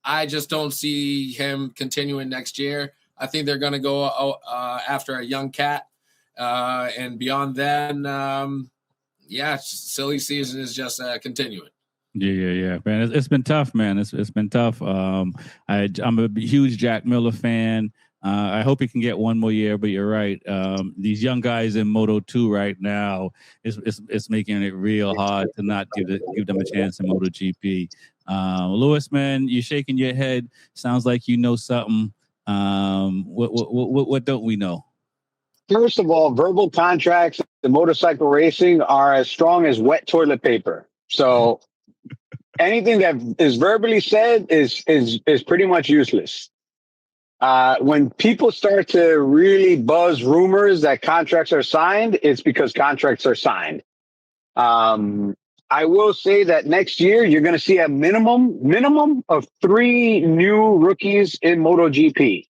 I just don't see him continuing next year. I think they're going to go after a young cat, and beyond then, silly season is just continuing. Yeah, man. It's been tough, man. It's been tough. I'm a huge Jack Miller fan. I hope he can get one more year, but you're right. These young guys in Moto 2 right now, it's making it real hard to not give them a chance in MotoGP. Lewis, man, you're shaking your head. Sounds like you know something. What don't we know? First of all, verbal contracts in motorcycle racing are as strong as wet toilet paper. So anything that is verbally said is pretty much useless. When people start to really buzz rumors that contracts are signed, it's because contracts are signed. I will say that next year you're going to see a minimum of 3 new rookies in MotoGP,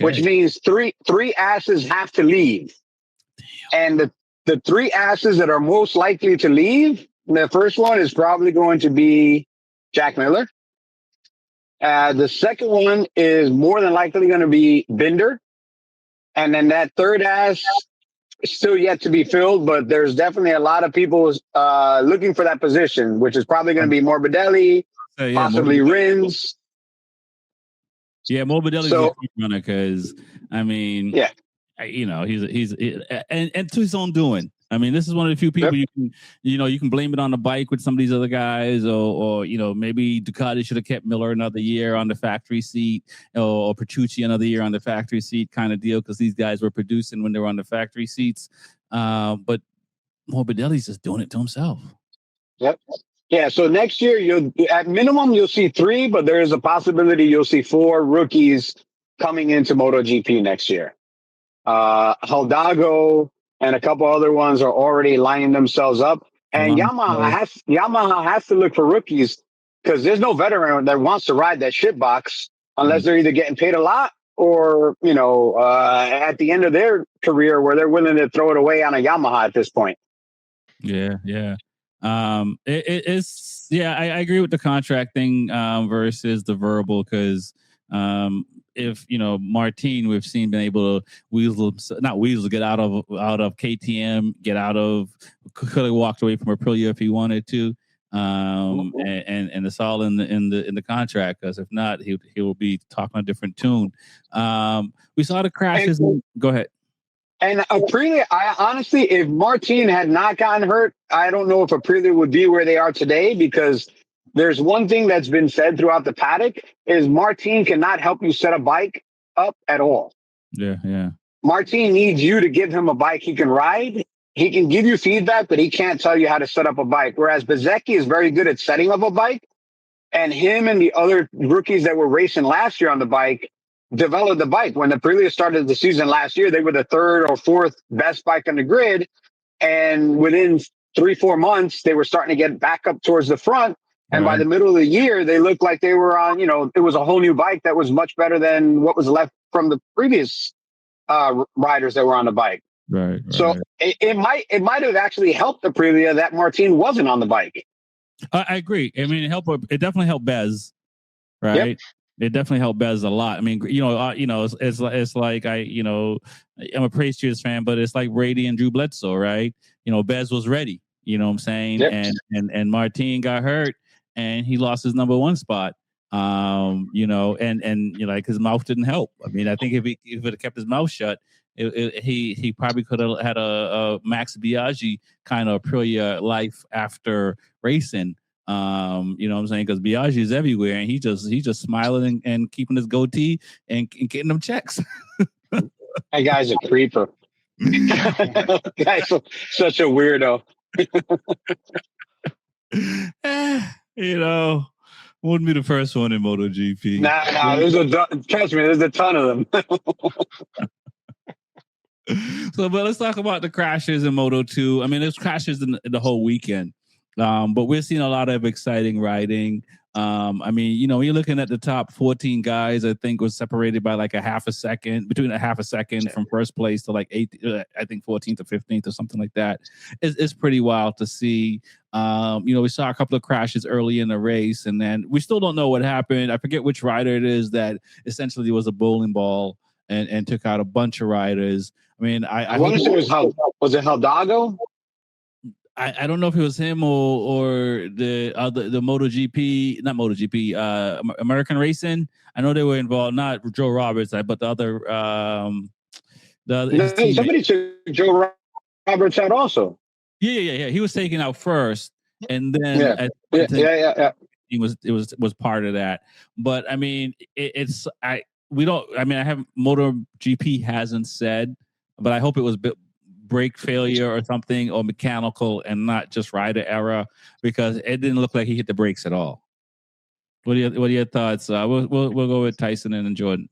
which means three asses have to leave. Damn. And the 3 asses that are most likely to leave, the first one is probably going to be Jack Miller. The second one is more than likely going to be Binder. And then that third ass is still yet to be filled, but there's definitely a lot of people looking for that position, which is probably going to be Morbidelli, possibly Rins. Yeah, Morbidelli's a front runner because, I mean, he's and to his own doing. I mean, this is one of the few people you can blame it on the bike with some of these other guys, or maybe Ducati should have kept Miller another year on the factory seat, or Petrucci another year on the factory seat kind of deal, because these guys were producing when they were on the factory seats. But Morbidelli's just doing it to himself. Yep. Yeah. So next year, at minimum you'll see 3, but there is a possibility you'll see 4 rookies coming into MotoGP next year. Hidalgo and a couple other ones are already lining themselves up. And Yamaha has to look for rookies because there's no veteran that wants to ride that shit box unless they're either getting paid a lot or, at the end of their career where they're willing to throw it away on a Yamaha at this point. Yeah. It's I agree with the contract thing versus the verbal, because if Martin, we've seen been able to get out of KTM, could have walked away from Aprilia if he wanted to, and it's all in the contract, because if not, he will be talking a different tune. We saw the crashes. Go ahead. And Aprilia, I honestly, if Martin had not gotten hurt, I don't know if Aprilia would be where they are today, because there's one thing that's been said throughout the paddock is Martin cannot help you set a bike up at all. Yeah. Martin needs you to give him a bike he can ride. He can give you feedback, but he can't tell you how to set up a bike. Whereas Bezzecchi is very good at setting up a bike. And him and the other rookies that were racing last year on the bike developed the bike. When Aprilia started the season last year, they were the 3rd or 4th best bike on the grid. And within 3-4 months, they were starting to get back up towards the front. And by the middle of the year, they looked like they were on, it was a whole new bike that was much better than what was left from the previous riders that were on the bike. Right. So it might have actually helped Aprilia that Martin wasn't on the bike. I agree. I mean, it definitely helped Bez, right? Yep. It definitely helped Bez a lot. I mean, it's like I'm a Patriots fan, but it's like Brady and Drew Bledsoe, right? Bez was ready. You know what I'm saying? Yep. And Martin got hurt, and he lost his number one spot. And like his mouth didn't help. I mean, I think if he had kept his mouth shut, he probably could have had a Max Biaggi kind of Aprilia life after racing. You know what I'm saying? Because Biaggi is everywhere, and he's just smiling and keeping his goatee and getting them checks. That guy's a creeper. Guy's such a weirdo. Wouldn't be the first one in MotoGP. Nah, trust me, there's a ton of them. But let's talk about the crashes in Moto2. I mean, there's crashes in the whole weekend, but we're seeing a lot of exciting riding. I mean, you're looking at the top 14 guys, I think was separated by like between a half a second from first place to like 8th, I think 14th or 15th or something like that. It's pretty wild to see. We saw a couple of crashes early in the race, and then we still don't know what happened. I forget which rider it is that essentially was a bowling ball and took out a bunch of riders. I mean, I want to say was it Hidalgo? I don't know if it was him or the MotoGP, not MotoGP, American Racing. I know they were involved, not Joe Roberts, but the other. Somebody took Joe Roberts out also. Yeah. He was taken out first, and then he was part of that. But I mean, I have MotoGP hasn't said, but I hope it was brake failure or something, or mechanical and not just rider error, because it didn't look like he hit the brakes at all. What are your thoughts? We'll go with Tyson and then Jordan.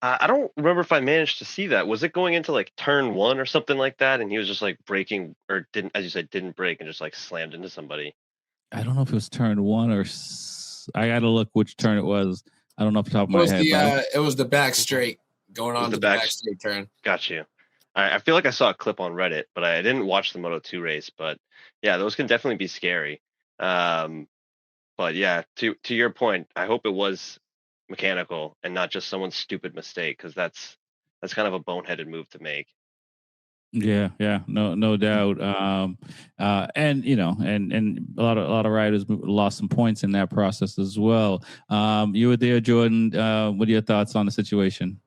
I don't remember if I managed to see that. Was it going into like turn 1 or something like that, and he was just like braking, or didn't, as you said, didn't brake and just like slammed into somebody? I don't know if it was turn 1 or I got to look which turn it was. I don't know off the top of my head. It was the back straight going on to the back straight turn. Got you. I feel like I saw a clip on Reddit, but I didn't watch the Moto2 race. But yeah, those can definitely be scary. But yeah, to your point, I hope it was mechanical and not just someone's stupid mistake, because that's kind of a boneheaded move to make. Yeah, no doubt. And a lot of riders lost some points in that process as well. You were there, Jordan. What are your thoughts on the situation?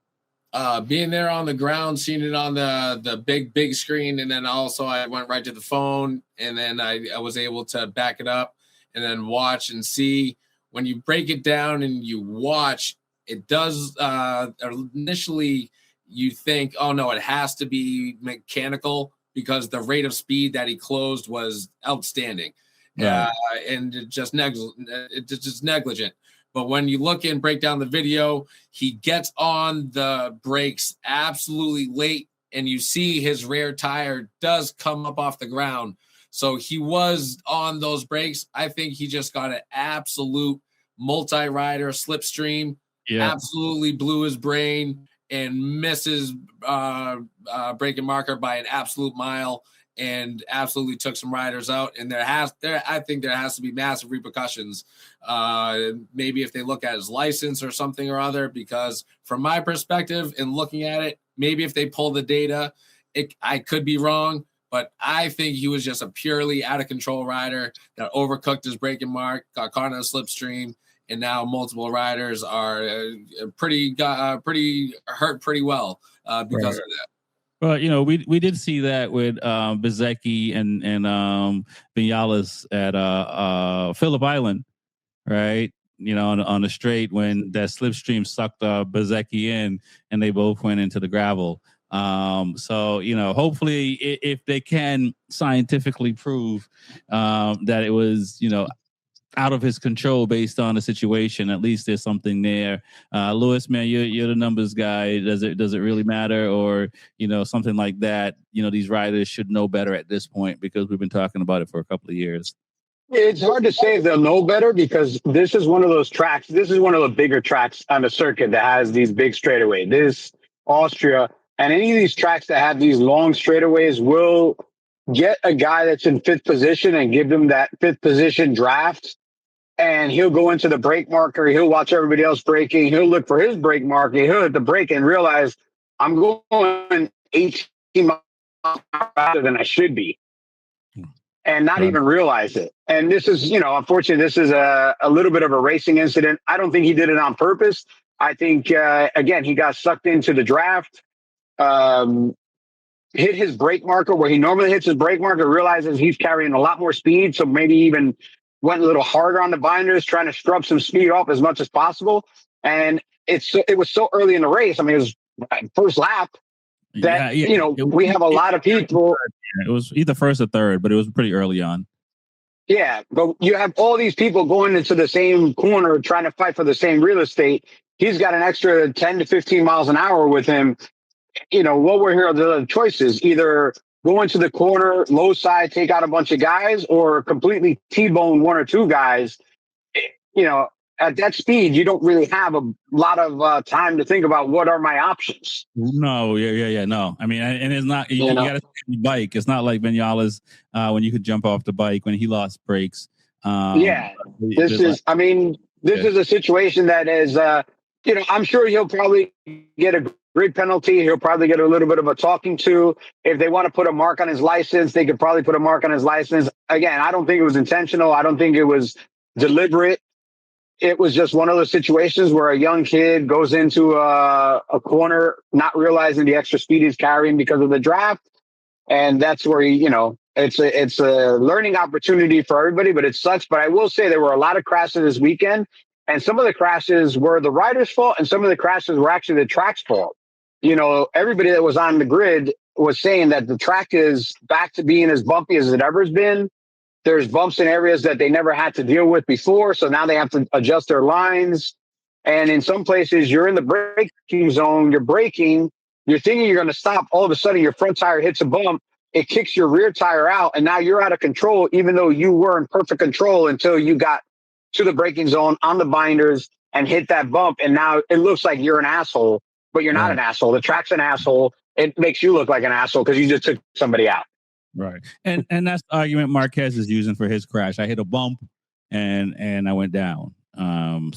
Being there on the ground, seeing it on the big screen, and then also I went right to the phone, and then I was able to back it up and then watch and see. When you break it down and you watch, it does initially you think, oh no, it has to be mechanical, because the rate of speed that he closed was outstanding. Right. And just negligent. But when you look and break down the video, he gets on the brakes absolutely late, and you see his rear tire does come up off the ground. So he was on those brakes. I think he just got an absolute multi-rider slipstream. Yeah. Absolutely blew his brain and misses braking marker by an absolute mile, and absolutely took some riders out. And I think there has to be massive repercussions. Maybe if they look at his license or something or other, because from my perspective and looking at it, maybe if they pull the data, I could be wrong, but I think he was just a purely out of control rider that overcooked his braking mark, got caught in a slipstream, and now multiple riders are pretty hurt pretty well because of that. Well, we did see that with Bezzecchi and Vinales at Phillip Island, right? On the straight, when that slipstream sucked Bezzecchi in, and they both went into the gravel. So hopefully, if they can scientifically prove that it was out of his control based on the situation, at least there's something there. Lewis, man, you're the numbers guy. Does it really matter, or something like that? These riders should know better at this point, because we've been talking about it for a couple of years. It's hard to say if they'll know better, because this is one of those tracks. This is one of the bigger tracks on the circuit that has these big straightaways. This Austria And any of these tracks that have these long straightaways will get a guy that's in fifth position and give them that fifth position draft. And he'll go into the brake marker. He'll watch everybody else braking. He'll look for his brake marker. He'll hit the brake and realize I'm going 18 miles faster than I should be, and not even realize it. And this is, unfortunately, this is a little bit of a racing incident. I don't think he did it on purpose. I think, again, he got sucked into the draft, hit his brake marker where he normally hits his brake marker, realizes he's carrying a lot more speed. So maybe even went a little harder on the binders, trying to scrub some speed off as much as possible. And it was so early in the race. I mean, it was first lap that, we have a lot of people. It was either first or third, but it was pretty early on. Yeah, but you have all these people going into the same corner trying to fight for the same real estate. He's got an extra 10 to 15 miles an hour with him. What were here are the choices? Either go into the corner, low side, take out a bunch of guys, or completely T-bone one or two guys. At that speed, you don't really have a lot of time to think about what are my options. No, no. I mean, and it's not, you got to stay on the bike. It's not like Vinales when you could jump off the bike when he lost brakes. This is a situation that is, I'm sure he'll probably get a grid penalty. He'll probably get a little bit of a talking to. If they want to put a mark on his license, they could probably put a mark on his license. Again, I don't think it was intentional. I don't think it was deliberate. It was just one of those situations where a young kid goes into a corner, not realizing the extra speed he's carrying because of the draft. And that's where it's a learning opportunity for everybody, but it sucks. But I will say there were a lot of crashes this weekend, and some of the crashes were the rider's fault, and some of the crashes were actually the track's fault. Everybody that was on the grid was saying that the track is back to being as bumpy as it ever has been. There's bumps in areas that they never had to deal with before, so now they have to adjust their lines. And in some places, you're in the braking zone, you're braking, you're thinking you're going to stop. All of a sudden, your front tire hits a bump. It kicks your rear tire out, and now you're out of control, even though you were in perfect control until you got to the braking zone on the binders and hit that bump. And now it looks like you're an asshole, but you're not an asshole. The track's an asshole. It makes you look like an asshole because you just took somebody out. Right. And that's the argument Marquez is using for his crash. I hit a bump and I went down. I'll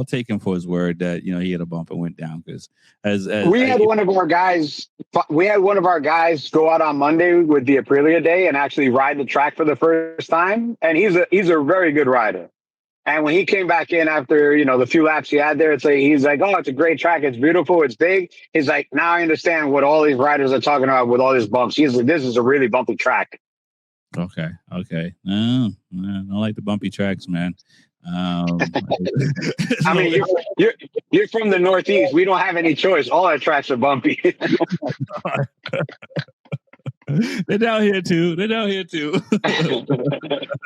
take him for his word that, he hit a bump and went down because we had one of our guys go out on Monday with the Aprilia Day and actually ride the track for the first time. And he's a very good rider. And when he came back in after, the few laps he had there, he's like, oh, it's a great track. It's beautiful. It's big. He's like, now I understand what all these riders are talking about with all these bumps. He's like, this is a really bumpy track. Okay. No, I like the bumpy tracks, man. I mean, you're from the Northeast. We don't have any choice. All our tracks are bumpy. They're down here too.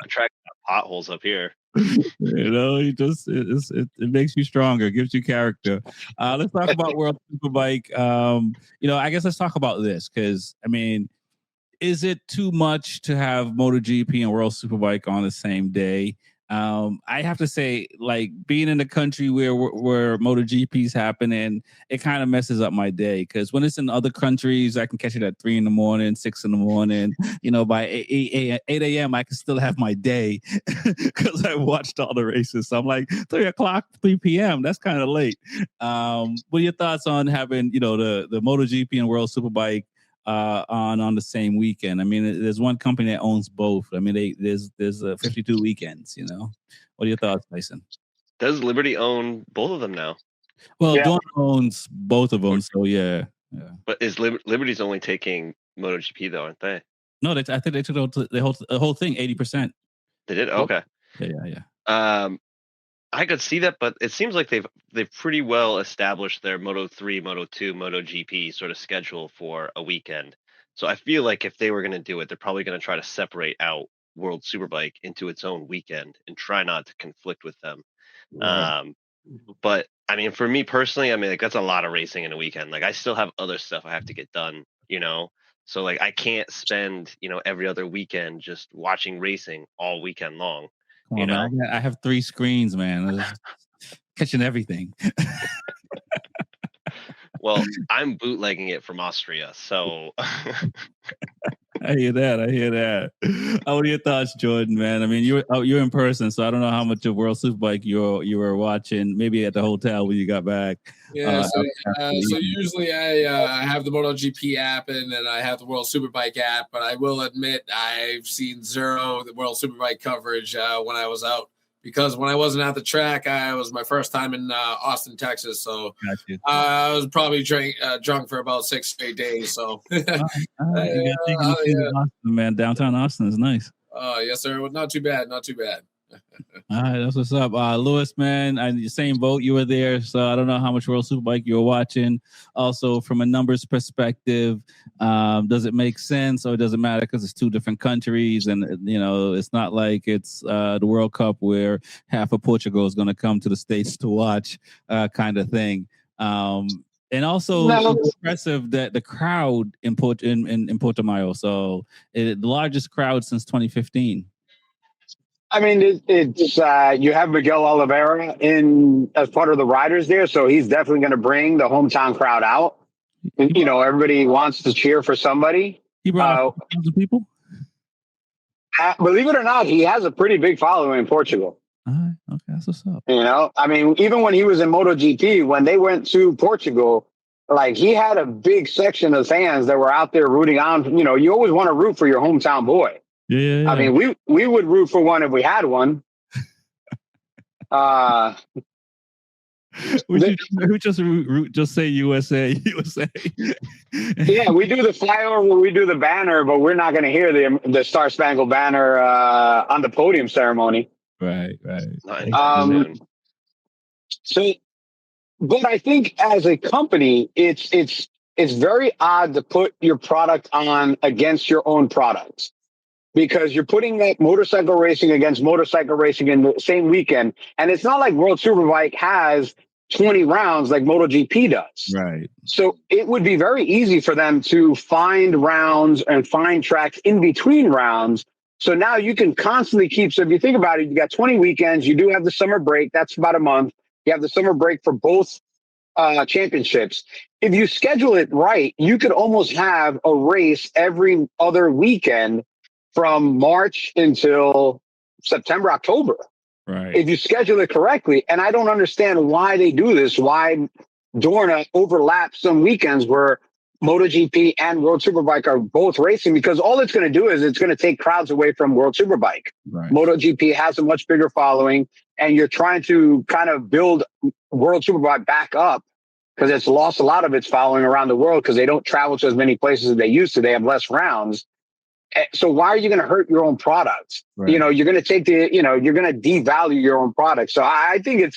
Track potholes up here. It makes you stronger, gives you character. Let's talk about World Superbike. I guess let's talk about this because is it too much to have MotoGP and World Superbike on the same day? I have to say, like, being in the country where MotoGP is happening, it kind of messes up my day because when it's in other countries, I can catch it at 3 a.m, 6 a.m. By 8 a.m, I can still have my day because I watched all the races. So I'm like 3 p.m. That's kind of late. What are your thoughts on having the MotoGP and World Superbike on the same weekend? There's one company that owns both. There's 52 weekends. What are your thoughts, Mason? Does Liberty own both of them now? Well, Dawn owns both of them, so yeah. But is Liberty's only taking MotoGP though, aren't they? No, I think they took the whole thing 80%. They did. Okay. Yeah. I could see that, but it seems like they've pretty well established their Moto3, Moto2, MotoGP sort of schedule for a weekend. So I feel like if they were going to do it, they're probably going to try to separate out World Superbike into its own weekend and try not to conflict with them. Right. But for me personally, that's a lot of racing in a weekend. Like I still have other stuff I have to get done, So like I can't spend, every other weekend just watching racing all weekend long. I have 3 screens, man. catching everything. Well, I'm bootlegging it from Austria, so I hear that. What are your thoughts, Jordan, man? I mean, you're in person, so I don't know how much of World Superbike you were watching. Maybe at the hotel when you got back. Yeah, so usually I have the MotoGP app and then I have the World Superbike app, but I will admit I've seen zero the World Superbike coverage when I was out, because when I wasn't at the track, I was my first time in Austin, Texas. So I was probably drunk for about 6 straight days. So Austin, man, downtown Austin is nice. Yes, sir. Not too bad. Not too bad. All right, that's what's up. Lewis, man, the same boat, you were there, so I don't know how much World Superbike you were watching. Also, from a numbers perspective, does it make sense or does it matter because it's two different countries? And, it's not like it's the World Cup where half of Portugal is going to come to the States to watch kind of thing. And also, it's impressive that the crowd in Portimao, so the largest crowd since 2015. I mean, it's you have Miguel Oliveira as part of the riders there, so he's definitely going to bring the hometown crowd out. And, everybody wants to cheer for somebody. He brought 1,000 people. Believe it or not, he has a pretty big following in Portugal. Okay, that's what's up. I mean, even when he was in MotoGP, when they went to Portugal, like he had a big section of fans that were out there rooting on. You always want to root for your hometown boy. Yeah. I mean, we would root for one if we had one. We just say USA. Yeah, we do the flyover, we do the banner, but we're not going to hear the Star Spangled Banner on the podium ceremony. Right. So, but I think as a company, it's very odd to put your product on against your own products, because you're putting that motorcycle racing against motorcycle racing in the same weekend. And it's not like World Superbike has 20 rounds like MotoGP does. Right. So it would be very easy for them to find rounds and find tracks in between rounds. So now you can constantly so if you think about it, you got 20 weekends, you do have the summer break. That's about a month. You have the summer break for both championships. If you schedule it right, you could almost have a race every other weekend from March until September, October. Right. If you schedule it correctly. And I don't understand why they do this, why Dorna overlaps some weekends where MotoGP and World Superbike are both racing, because all it's going to do is it's going to take crowds away from World Superbike. Right. MotoGP has a much bigger following, and you're trying to kind of build World Superbike back up because it's lost a lot of its following around the world because they don't travel to as many places as they used to. They have less rounds. So why are you going to hurt your own product? Right. You're going to you're going to devalue your own product. So I think it's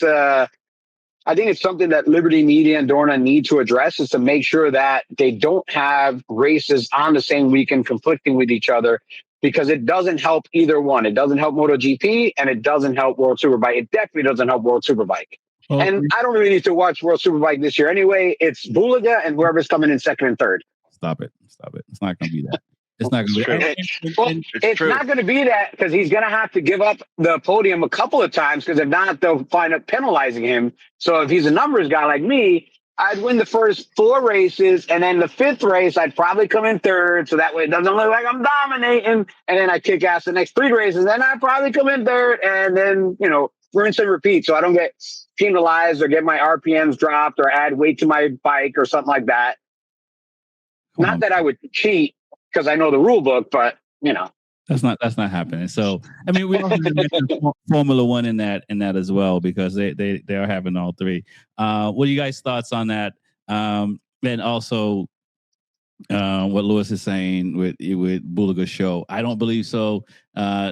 something that Liberty Media and Dorna need to address, is to make sure that they don't have races on the same weekend conflicting with each other, because it doesn't help either one. It doesn't help MotoGP and it doesn't help World Superbike. It definitely doesn't help World Superbike. Well, and I don't really need to watch World Superbike this year anyway. It's Bulaga and whoever's coming in second and third. Stop it. It's not going to be that. It's not going to be. It's not going to be that, because he's going to have to give up the podium a couple of times, because if not, they'll find out penalizing him. So if he's a numbers guy like me, I'd win the first 4 races, and then the 5th race, I'd probably come in third. So that way it doesn't look like I'm dominating. And then I kick ass the next 3 races, then I'd probably come in third, and then, rinse and repeat. So I don't get penalized or get my RPMs dropped or add weight to my bike or something like that. Not that I would cheat, because I know the rule book, but that's not happening. So I mean, we also mentioned Formula One in that as well, because they are having all 3. What are you guys' thoughts on that? And also what Lewis is saying with Bulaga's show. I don't believe so.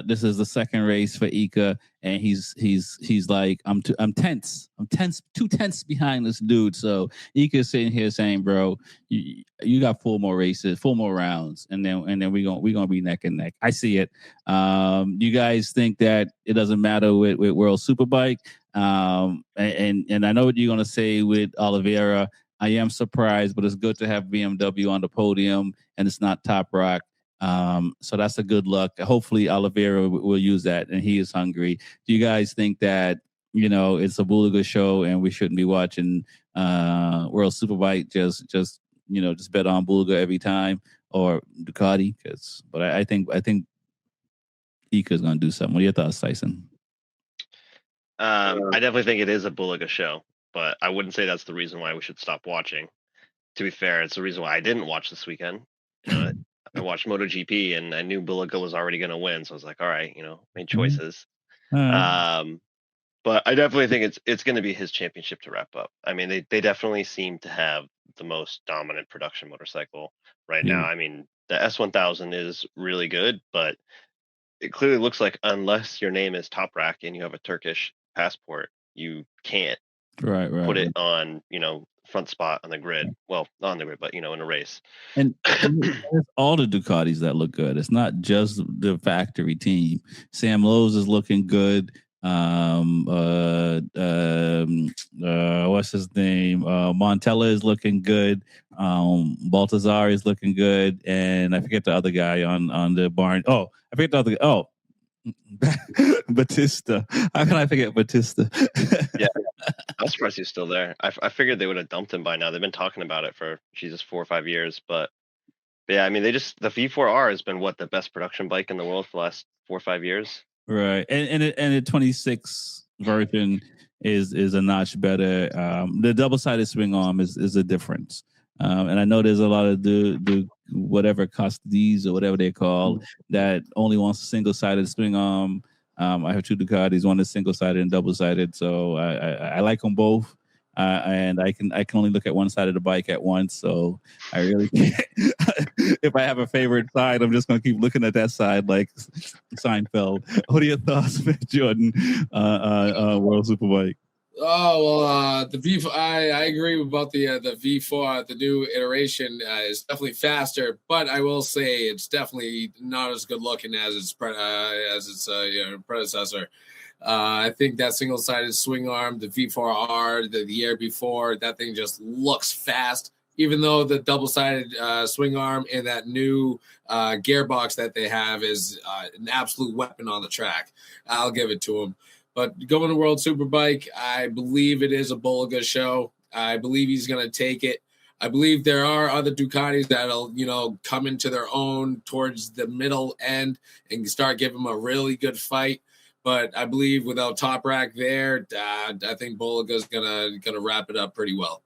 This is the second race for Ika, and he's like, I'm tense. I'm tense, 2 tenths behind this dude. So Ika's sitting here saying, bro, you got 4 more races, 4 more rounds, and then we're gonna be neck and neck. I see it. You guys think that it doesn't matter with World Superbike? And I know what you're gonna say with Oliveira. I am surprised, but it's good to have BMW on the podium, and it's not Top Rock. So that's a good luck. Hopefully Oliveira will use that, and he is hungry. Do you guys think that it's a Bulaga show and we shouldn't be watching World Superbike. Just bet on Bulaga every time or Ducati. But I think Ika's gonna do something. What are your thoughts, Tyson? I definitely think it is a Bulaga show, but I wouldn't say that's the reason why we should stop watching. To be fair, it's the reason why I didn't watch this weekend. I watched MotoGP and I knew Bulaga was already going to win, so I was like, all right, made choices. But I definitely think it's going to be his championship to wrap up. I mean, they definitely seem to have the most dominant production motorcycle right now. I mean, the S1000 is really good, but it clearly looks like unless your name is Toprak and you have a Turkish passport, you can't put it on, front spot on the grid. Well, not on the grid, but in a race. And it's all the Ducatis that look good. It's not just the factory team. Sam Lowe's is looking good. What's his name? Montella is looking good. Baltazar is looking good, and I forget the other guy on the barn. Oh, I forget the other. Oh, Batista. How can I forget Batista? Yeah, I'm surprised he's still there. I figured they would have dumped him by now. They've been talking about it for 4 or 5 years, but yeah, I mean, the V4R has been the best production bike in the world for the last 4 or 5 years. Right, and the 26 version is a notch better. The double-sided swing arm is a difference, and I know there's a lot of the whatever Costies or whatever they're called that only wants a single-sided swing arm. I have two Ducatis, one is single-sided and double-sided, so I like them both. And I can only look at one side of the bike at once, so I really can't. If I have a favorite side, I'm just going to keep looking at that side like Seinfeld. What are your thoughts, Jordan? World Superbike. Oh well, the V4. I agree about the V4. The new iteration is definitely faster, but I will say it's definitely not as good looking as its predecessor. I think that single-sided swing arm, the V4R, the year before, that thing just looks fast. Even though the double-sided swing arm and that new gearbox that they have is an absolute weapon on the track, I'll give it to them. But going to World Superbike, I believe it is a Bulaga show. I believe he's going to take it. I believe there are other Ducatis that'll, come into their own towards the middle end and start giving them a really good fight. But I believe without Toprak there, I think Bulaga's gonna wrap it up pretty well.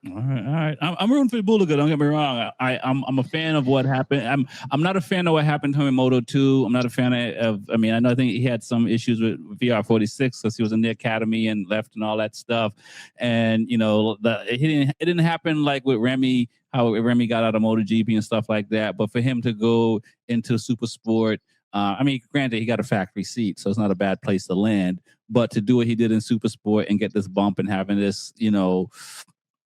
All right. I'm rooting for Bulaga. Don't get me wrong. I'm a fan of what happened. I'm not a fan of what happened to him in Moto 2. I'm not a fan of. I mean, I think he had some issues with VR46 because he was in the academy and left and all that stuff. And it didn't happen like with Remy, how Remy got out of MotoGP and stuff like that. But for him to go into Super Sport. I mean, granted, he got a factory seat, so it's not a bad place to land. But to do what he did in Super Sport and get this bump and having this,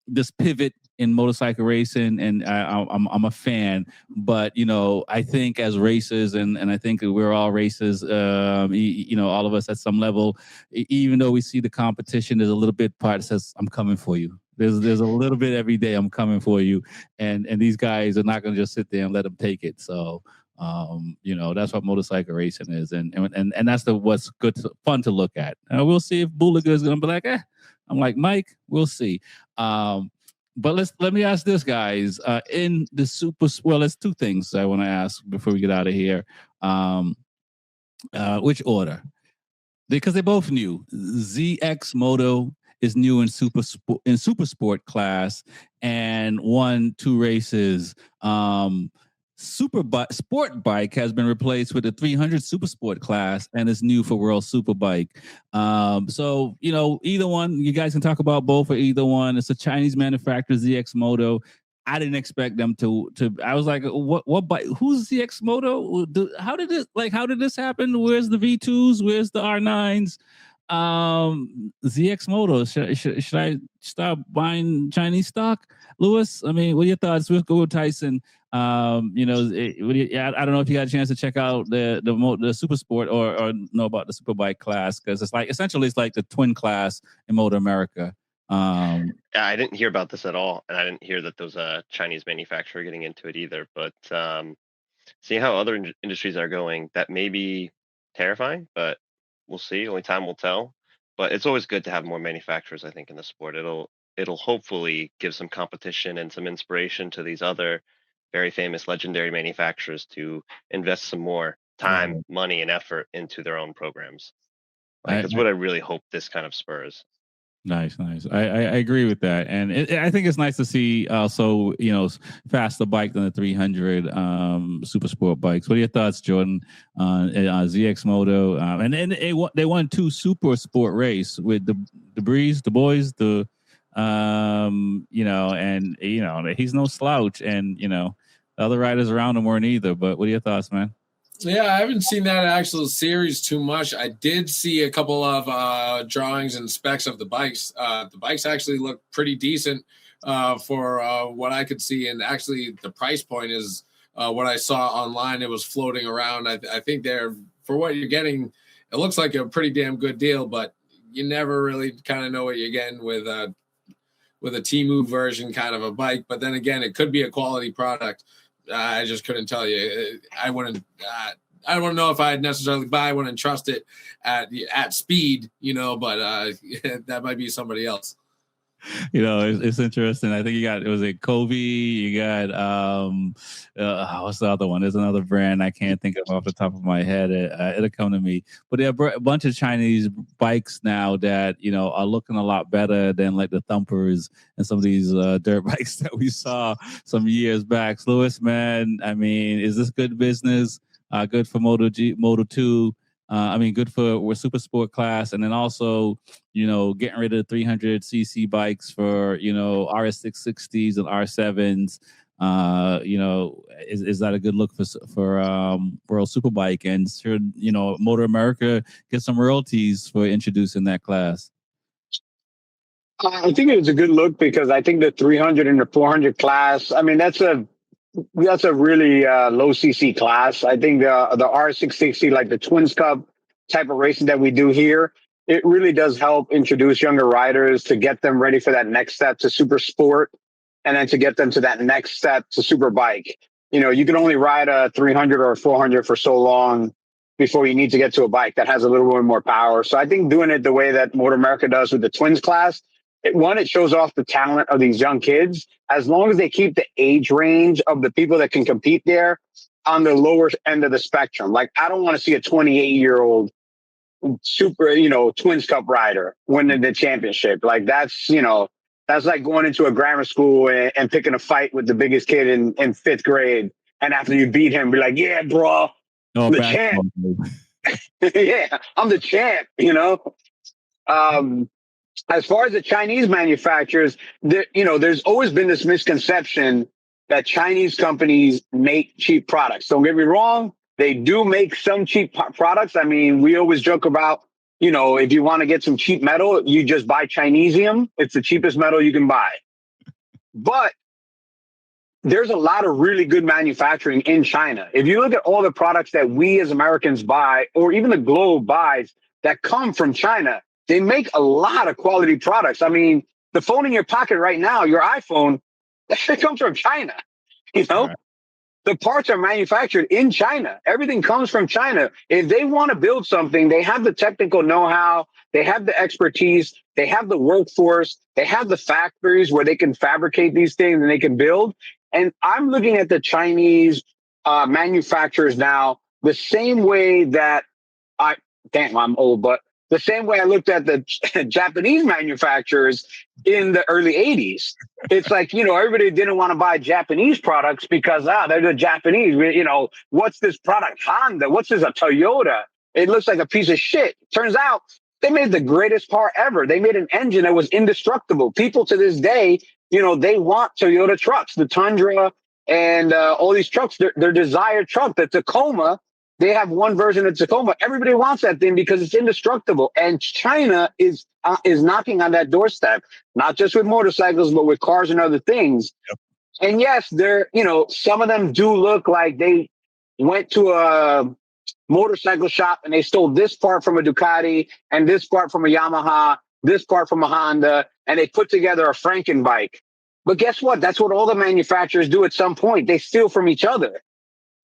this pivot in motorcycle racing, and I'm a fan. But I think as racers, and I think we're all racers, all of us at some level, even though we see the competition, there's a little bit part that says, "I'm coming for you." There's a little bit every day, "I'm coming for you," and these guys are not going to just sit there and let them take it. So. That's what motorcycle racing is, and that's what's fun to look at. We'll see if Bulaga is going to be like, I'm like Mike. We'll see. But let me ask this, guys. In the there's two things I want to ask before we get out of here. Which order? Because they're both new. ZX Moto is new in super sport class and won 2 races. Sport bike has been replaced with the 300 Super Sport class and is new for World Superbike. So either one, you guys can talk about both or either one. It's a Chinese manufacturer, ZX Moto. I didn't expect them to. I was like, what bike? Who's ZX Moto? How did this happen? Where's the V2s? Where's the R9s? ZX Moto. Should I start buying Chinese stock, Lewis? I mean, what are your thoughts? We'll go with Tyson. I don't know if you got a chance to check out the Super Sport or know about the Superbike class, because it's like the twin class in Moto America. I didn't hear about this at all, and I didn't hear that there was a Chinese manufacturer getting into it either. But seeing how other industries are going, that may be terrifying, but we'll see. Only time will tell. But it's always good to have more manufacturers, I think, in the sport. It'll hopefully give some competition and some inspiration to these other very famous legendary manufacturers to invest some more time, Right. money, and effort into their own programs. Like I, that's I what I really hope this kind of spurs. Nice, nice. I agree with that, and I think it's nice to see also faster bike than the 300 super sport bikes. What are your thoughts, Jordan, on ZX Moto? And they won 2 super sport race with the Breeze, the boys, and he's no slouch, and the other riders around him weren't either. But what are your thoughts, man? Yeah, I haven't seen that actual series too much. I did see a couple of drawings and specs of the bikes. The bikes actually look pretty decent for what I could see. And actually, the price point is what I saw online. It was floating around. I think for what you're getting, it looks like a pretty damn good deal, but you never really kind of know what you're getting with a Temu version kind of a bike. But then again, it could be a quality product. I just couldn't tell you. I wouldn't. I don't know if I'd necessarily buy one and trust it at speed, but that might be somebody else. It's interesting. I think it was a Covey. You got what's the other one? There's another brand I can't think of off the top of my head. It'll come to me. But there are a bunch of Chinese bikes now that are looking a lot better than like the Thumpers and some of these dirt bikes that we saw some years back. Lewis, man, I mean, is this good business? Good for Moto2. Good for super sport class, and then also, getting rid of the 300cc bikes for, RS660s and R7s. Is that a good look for World Superbike? And should, Motor America get some royalties for introducing that class? I think it's a good look because I think the 300 and the 400 class, that's a really low CC class. I think the R660, like the Twins Cup type of racing that we do here, it really does help introduce younger riders to get them ready for that next step to super sport, and then to get them to that next step to super bike. You can only ride a 300 or a 400 for so long before you need to get to a bike that has a little bit more power. So I think doing it the way that Motor America does with the Twins class, it shows off the talent of these young kids, as long as they keep the age range of the people that can compete there on the lower end of the spectrum. Like, I don't want to see a 28-year-old super, Twins Cup rider winning the championship. Like, that's like going into a grammar school and picking a fight with the biggest kid in 5th grade. And after you beat him, be like, yeah, bro, I'm the champ. Yeah, I'm the champ, As far as the Chinese manufacturers, there's always been this misconception that Chinese companies make cheap products. Don't get me wrong. They do make some cheap products. I mean, we always joke about, if you want to get some cheap metal, you just buy Chinesium. It's the cheapest metal you can buy. But there's a lot of really good manufacturing in China. If you look at all the products that we as Americans buy, or even the globe buys, that come from China, they make a lot of quality products. I mean, the phone in your pocket right now, your iPhone, that shit comes from China. Right. The parts are manufactured in China. Everything comes from China. If they want to build something, they have the technical know-how, they have the expertise, they have the workforce, they have the factories where they can fabricate these things and they can build. And I'm looking at the Chinese manufacturers now the same way that I'm old, but the same way I looked at the Japanese manufacturers in the early 80s. It's like, everybody didn't want to buy Japanese products because, they're the Japanese. What's this product? Honda. What's this? A Toyota. It looks like a piece of shit. Turns out they made the greatest car ever. They made an engine that was indestructible. People to this day, they want Toyota trucks, the Tundra and all these trucks, their desired truck, the Tacoma. They have one version of Tacoma. Everybody wants that thing because it's indestructible. And China is knocking on that doorstep, not just with motorcycles, but with cars and other things. Yep. And yes, some of them do look like they went to a motorcycle shop and they stole this part from a Ducati and this part from a Yamaha, this part from a Honda, and they put together a Franken bike. But guess what? That's what all the manufacturers do at some point. They steal from each other.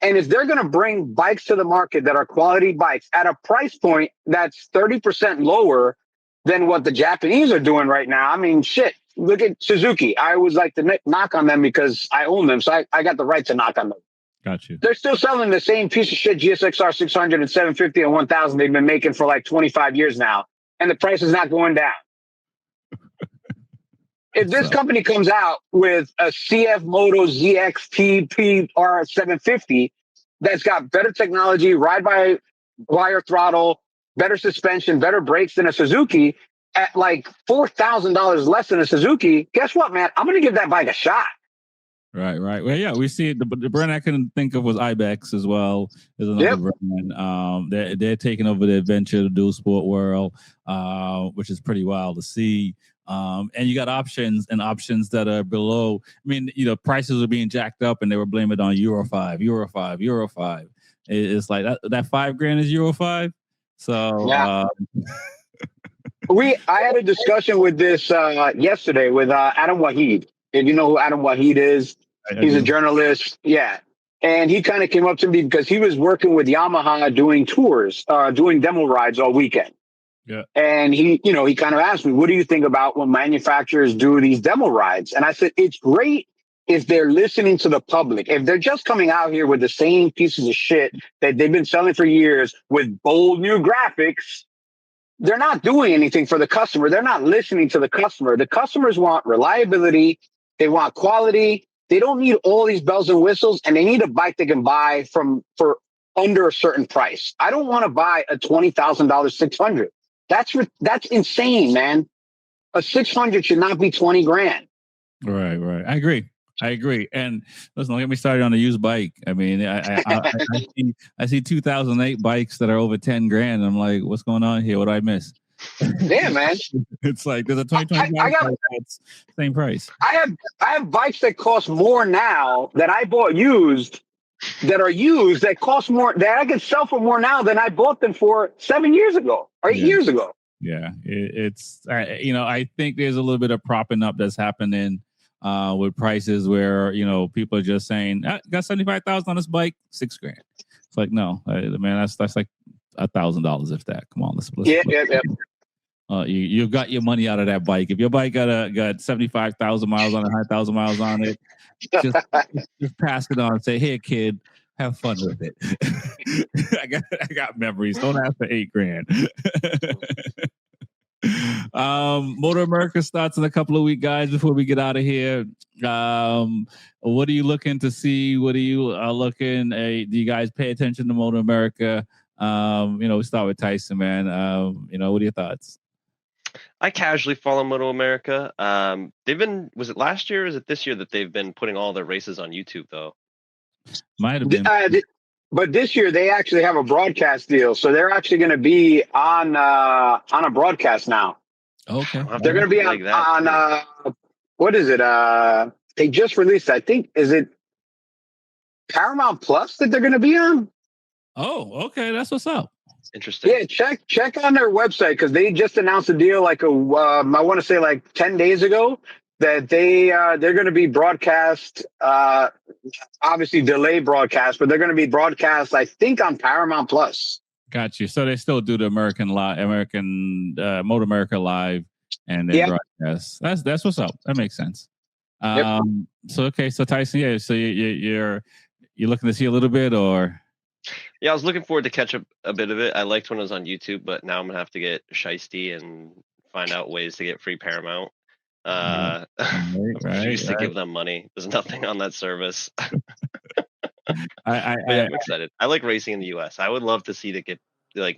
And if they're going to bring bikes to the market that are quality bikes at a price point that's 30% lower than what the Japanese are doing right now. I mean, shit. Look at Suzuki. I always like to knock on them because I own them, so I got the right to knock on them. Got you. They're still selling the same piece of shit GSXR 600 and 750 and 1000 they've been making for like 25 years now, and the price is not going down. If this company comes out with a CF Moto ZXT PR 750 that's got better technology, ride-by-wire throttle, better suspension, better brakes than a Suzuki at like $4,000 less than a Suzuki, guess what, man? I'm going to give that bike a shot. Right. Well, yeah, we see it. The brand I couldn't think of was Ibex as well. There's another brand. They're taking over the adventure, the dual sport world, which is pretty wild to see. And you got options that are below. I mean, prices are being jacked up, and they were blaming it on Euro 5. It's like that $5,000 is Euro 5. So yeah. I had a discussion with this yesterday with Adam Waheed. If you know who Adam Waheed is, he's a journalist. Yeah. And he kind of came up to me because he was working with Yamaha doing tours, doing demo rides all weekend. Yeah. And he kind of asked me, what do you think about when manufacturers do these demo rides? And I said, it's great if they're listening to the public. If they're just coming out here with the same pieces of shit that they've been selling for years with bold new graphics, they're not doing anything for the customer. They're not listening to the customer. The customers want reliability. They want quality. They don't need all these bells and whistles, and they need a bike they can buy for under a certain price. I don't want to buy a $20,000 600. That's insane, man. A 600 should not be $20,000. Right. I agree. And listen, don't get me started on a used bike. I mean, I see 2008 bikes that are over $10,000. I'm like, what's going on here? What did I miss? Yeah, man. It's like there's a 2025 same price. I have bikes that cost more now that I bought used that cost more, that I can sell for more now than I bought them for 7 years ago or 8 years ago. Yeah, it's I think there's a little bit of propping up that's happening with prices where people are just saying, I got $75,000 on this bike, $6,000. It's like, no, man, that's like $1,000 if that. Come on, let's yeah. You got your money out of that bike. If your bike got 75,000 miles on it, 100,000 miles on it, just pass it on and say, "Hey, kid, have fun with it." I got memories. Don't ask for $8,000. Motor America starts in a couple of weeks, guys. Before we get out of here, what are you looking to see? What are you looking? Do you guys pay attention to Motor America? We start with Tyson, man. What are your thoughts? I casually follow Moto America. Was it last year or is it this year that they've been putting all their races on YouTube though? Might have been. But this year they actually have a broadcast deal, so they're actually going to be on a broadcast now. Okay. They're going to be on what is it? They just released, I think, is it Paramount Plus that they're going to be on? Oh, okay. That's what's up. Interesting. Yeah, check on their website because they just announced a deal I want to say like 10 days ago that they're going to be broadcast, obviously delayed broadcast, but they're going to be broadcast, I think, on Paramount Plus. Got you. So they still do the Motor America Live, and they broadcast. That's what's up. That makes sense. So Tyson, yeah. So you're looking to see a little bit, or? Yeah, I was looking forward to catch up a bit of it. I liked when it was on YouTube, but now I'm gonna have to get shiesty and find out ways to get free Paramount. Right, used to give them money. There's nothing on that service. I'm excited. I like racing in the US. I would love to see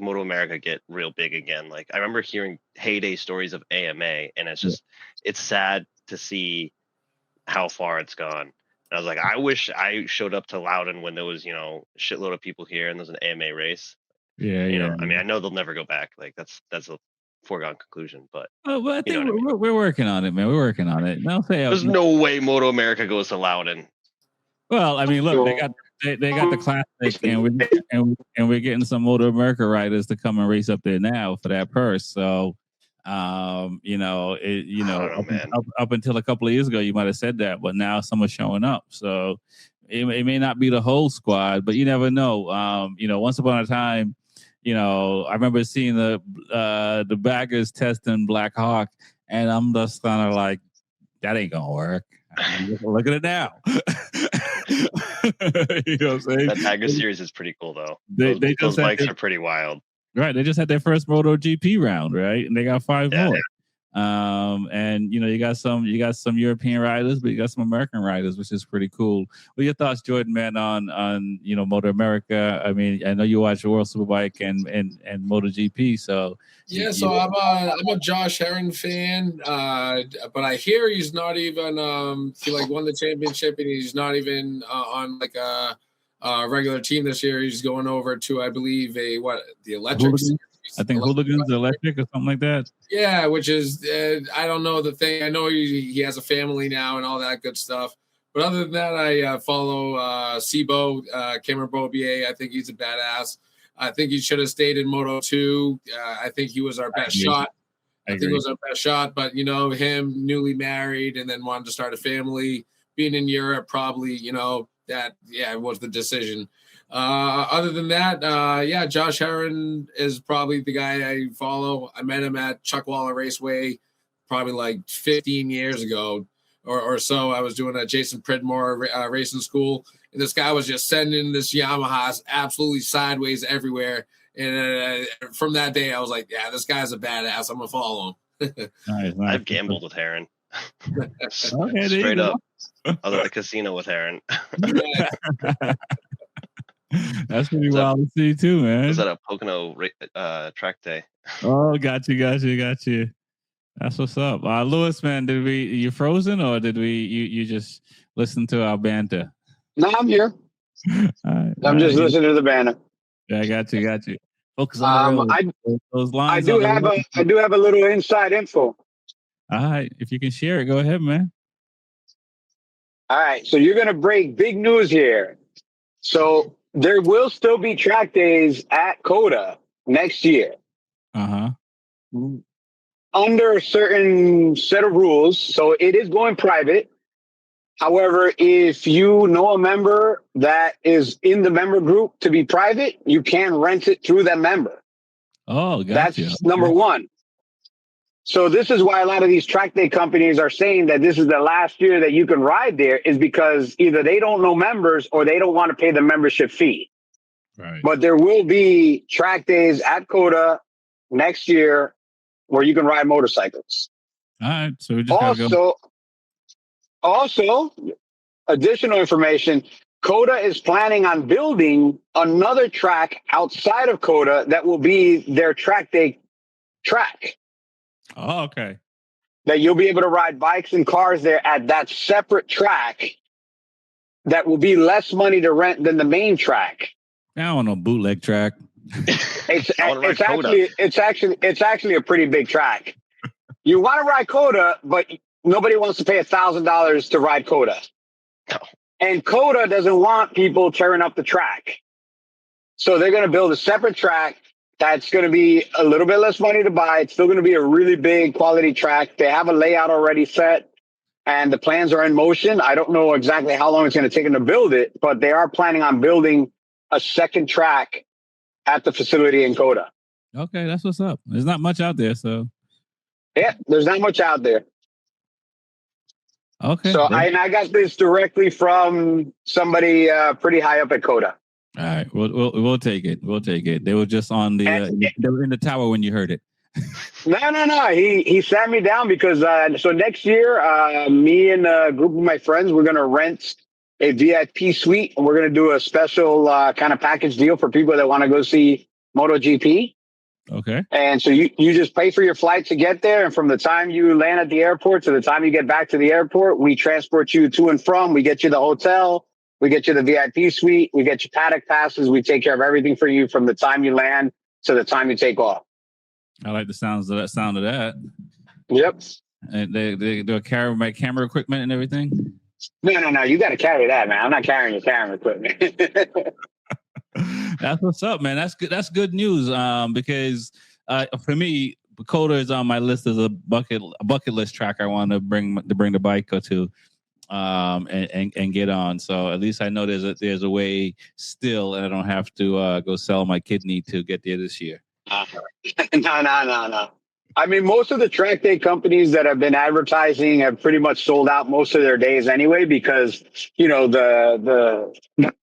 Moto America get real big again. Like I remember hearing heyday stories of AMA, and it's sad to see how far it's gone. I was like, I wish I showed up to Loudon when there was, a shitload of people here and there's an AMA race. Yeah. I mean, I know they'll never go back. Like that's a foregone conclusion, but I think we're working on it, man. We're working on it. There's no way Moto America goes to Loudon. Well, I mean, look, they got the classic, and we're getting some Moto America riders to come and race up there now for that purse. So. Up until a couple of years ago, you might have said that, but now someone's showing up. So it may not be the whole squad, but you never know. Once upon a time, I remember seeing the baggers testing Black Hawk, and I'm just kind of like, that ain't gonna work. I mean, look at it now. You know what I'm saying? That Bagger series is pretty cool, though. They Those just bikes are pretty wild. Right, they just had their first MotoGP round, right? And they got 5 more. And you got some European riders, but you got some American riders, which is pretty cool. What are your thoughts, Jordan, man, on Moto America? I mean, I know you watch World Superbike and MotoGP, so yeah. So I'm a Josh Herron fan, but I hear he's not even he like won the championship and he's not even on like a regular team this year. He's going over to, I believe, the electric. I think Hooligans Electric or something like that. Yeah, which is I don't know the thing. I know he has a family now and all that good stuff. But other than that, I follow Sibo, Cameron Bobier. I think he's a badass. I think he should have stayed in Moto 2. I think he was our best shot. I think it was our best shot. But him newly married and then wanted to start a family, being in Europe, probably that was the decision. Other than that, Josh Herron is probably the guy I follow. I met him at Chuckwalla Raceway probably like 15 years ago or so. I was doing a Jason Pridmore racing school, and this guy was just sending this Yamahas absolutely sideways everywhere. And from that day, I was like, yeah, this guy's a badass. I'm going to follow him. Nice. I've gambled with Herron. Okay, straight up. I was at the casino with Herron. That's pretty wild to see too, man. I was at a Pocono track day. Oh, got you. That's what's up. Lewis, man, you frozen or did you just listen to our banter? No, I'm here. I'm just listening to the banter. Yeah, I got you. Focus on those lines. I do have a little inside info. All right, if you can share it, go ahead, man. All right, so you're gonna break big news here. So there will still be track days at COTA next year. Under a certain set of rules. So it is going private. However, if you know a member that is in the member group to be private, you can rent it through that member. Oh, gotcha. That's number one. So this is why a lot of these track day companies are saying that this is the last year that you can ride there, is because either they don't know members or they don't want to pay the membership fee. Right. But there will be track days at COTA next year where you can ride motorcycles. All right. So we just also, additional information, COTA is planning on building another track outside of COTA that will be their track day track. Oh, okay. That you'll be able to ride bikes and cars there at that separate track that will be less money to rent than the main track. I don't want no bootleg track. It's actually a pretty big track. You want to ride COTA, but nobody wants to pay $1,000 to ride COTA. No. And COTA doesn't want people tearing up the track. So they're going to build a separate track that's going to be a little bit less money to buy. It's still going to be a really big quality track. They have a layout already set and the plans are in motion. I don't know exactly how long it's going to take them to build it, but they are planning on building a second track at the facility in COTA. Okay, that's what's up. There's not much out there, so. Yeah, there's not much out there. Okay. So I got this directly from somebody pretty high up at COTA. All right, we'll take it. We'll take it. They were just on the they were in the tower when you heard it. No. He sat me down because so next year, me and a group of my friends, we're gonna rent a VIP suite and we're gonna do a special kind of package deal for people that want to go see MotoGP. Okay. And so you just pay for your flight to get there, and from the time you land at the airport to the time you get back to the airport, we transport you to and from. We get you the hotel. We get you the VIP suite. We get you paddock passes. We take care of everything for you from the time you land to the time you take off. I like the sound of that. Yep. And they do carry my camera equipment and everything. No. You got to carry that, man. I'm not carrying your camera equipment. That's what's up, man. That's good. That's good news. Because for me, COTA is on my list as a bucket list track I want to bring the bike to. and get on. So at least I know there's a way still, and I don't have to go sell my kidney to get there this year. No. I mean, most of the track day companies that have been advertising have pretty much sold out most of their days anyway, because, you know, the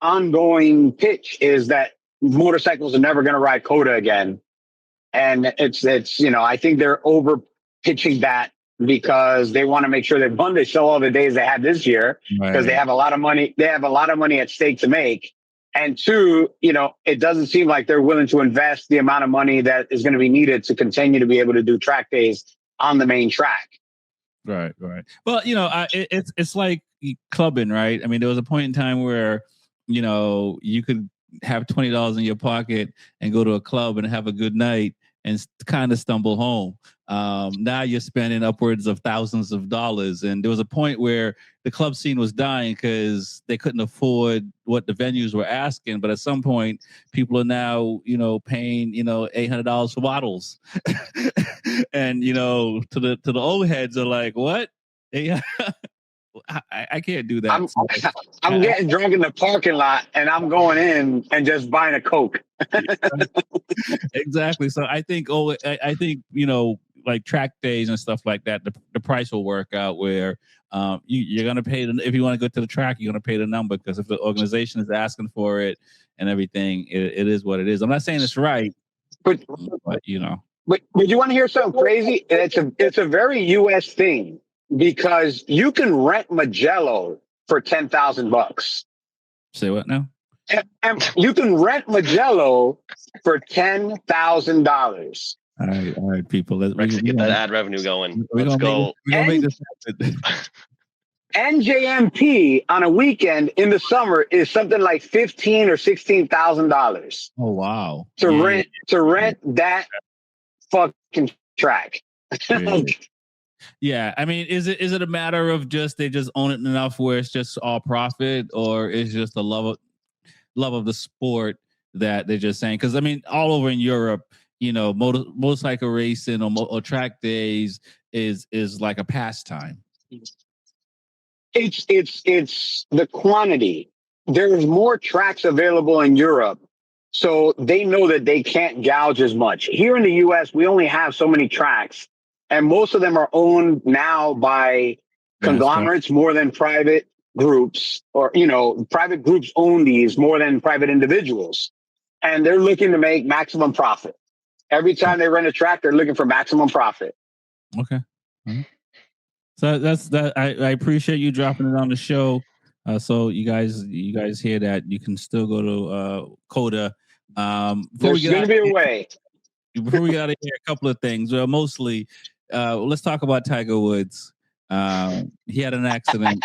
ongoing pitch is that motorcycles are never going to ride Coda again. And it's, you know, I think they're over pitching that because they want to make sure that, one, they sell all the days they had this year, because they have a lot of money. They have a lot of money at stake to make. And two, you know, it doesn't seem like they're willing to invest the amount of money that is going to be needed to continue to be able to do track days on the main track. Right. Well, you know, it's like clubbing, right? I mean, there was a point in time where, you know, you could have $20 in your pocket and go to a club and have a good night and kind of stumble home. Now you're spending upwards of thousands of dollars. And there was a point where the club scene was dying because they couldn't afford what the venues were asking. But at some point, people are now, you know, paying, you know, $800 for bottles. And, you know, to the old heads are like, what? I can't do that. I'm getting drunk in the parking lot and I'm going in and just buying a Coke. Exactly. So I think, you know, like track days and stuff like that, the price will work out where you're going to pay, if you want to go to the track, you're going to pay the number, because if the organization is asking for it and everything, it is what it is. I'm not saying it's right, but you know. But you want to hear something crazy? It's a very U.S. thing, because you can rent Magello for $10,000. Say what now? And you can rent Magello for $10,000. All right, people. Let's get that ad revenue going. Let's go. We're gonna make this happen. NJMP on a weekend in the summer is something like $15,000 or $16,000. Oh wow! To rent that fucking track. Yeah, I mean, is it a matter of just they just own it enough where it's just all profit, or is just the love of the sport that they're just saying? Because I mean, all over in Europe, you know, motorcycle racing or track days is like a pastime. It's the quantity. There's more tracks available in Europe, so they know that they can't gouge as much. Here in the U.S., we only have so many tracks, and most of them are owned now by conglomerates more than private groups, or, you know, private groups own these more than private individuals, and they're looking to make maximum profit. Every time they rent a track, they're looking for maximum profit. Okay. Mm-hmm. So that's that. I appreciate you dropping it on the show. So you guys hear that, you can still go to Coda. There's going to be a way. Before we get out of here, a couple of things. Well, mostly, let's talk about Tiger Woods. He had an accident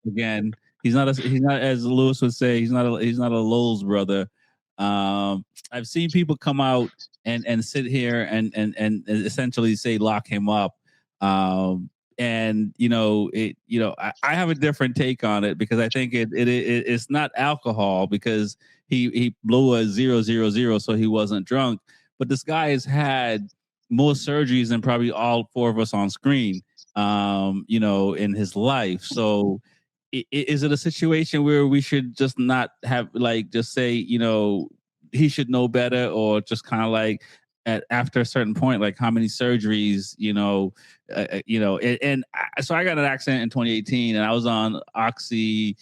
again. He's not, as Lewis would say, he's not a Lowe's brother. I've seen people come out and sit here and essentially say lock him up. And you know, I have a different take on it, because I think it's not alcohol, because he blew a 0.000, so he wasn't drunk. But this guy has had more surgeries than probably all four of us on screen, you know, in his life. So is it a situation where we should just not have, like, just say, you know, he should know better, or just kind of like after a certain point, like how many surgeries, you know, so I got an accident in 2018 and I was on Oxy.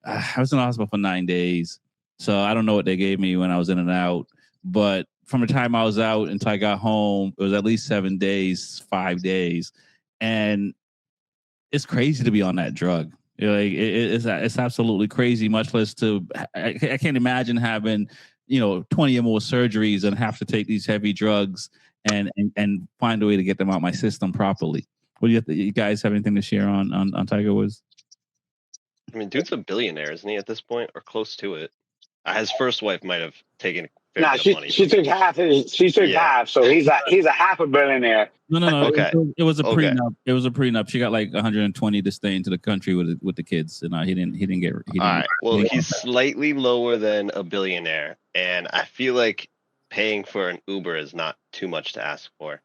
I was in the hospital for 9 days. So I don't know what they gave me when I was in and out, but from the time I was out until I got home, it was at least 7 days, 5 days. And it's crazy to be on that drug. You know, like it's absolutely crazy, much less I can't imagine having, you know, 20 or more surgeries and have to take these heavy drugs and find a way to get them out my system properly. What do you guys have anything to share on Tiger Woods? I mean, dude's a billionaire, isn't he, at this point, or close to it? His first wife might have taken a fair bit of money. She took half. She took half, so he's a half a billionaire. No. Okay. It was a prenup. It was a prenup. She got like 120 to stay into the country with the kids, and he didn't get. All right. Well, he's slightly lower than a billionaire, and I feel like paying for an Uber is not too much to ask for.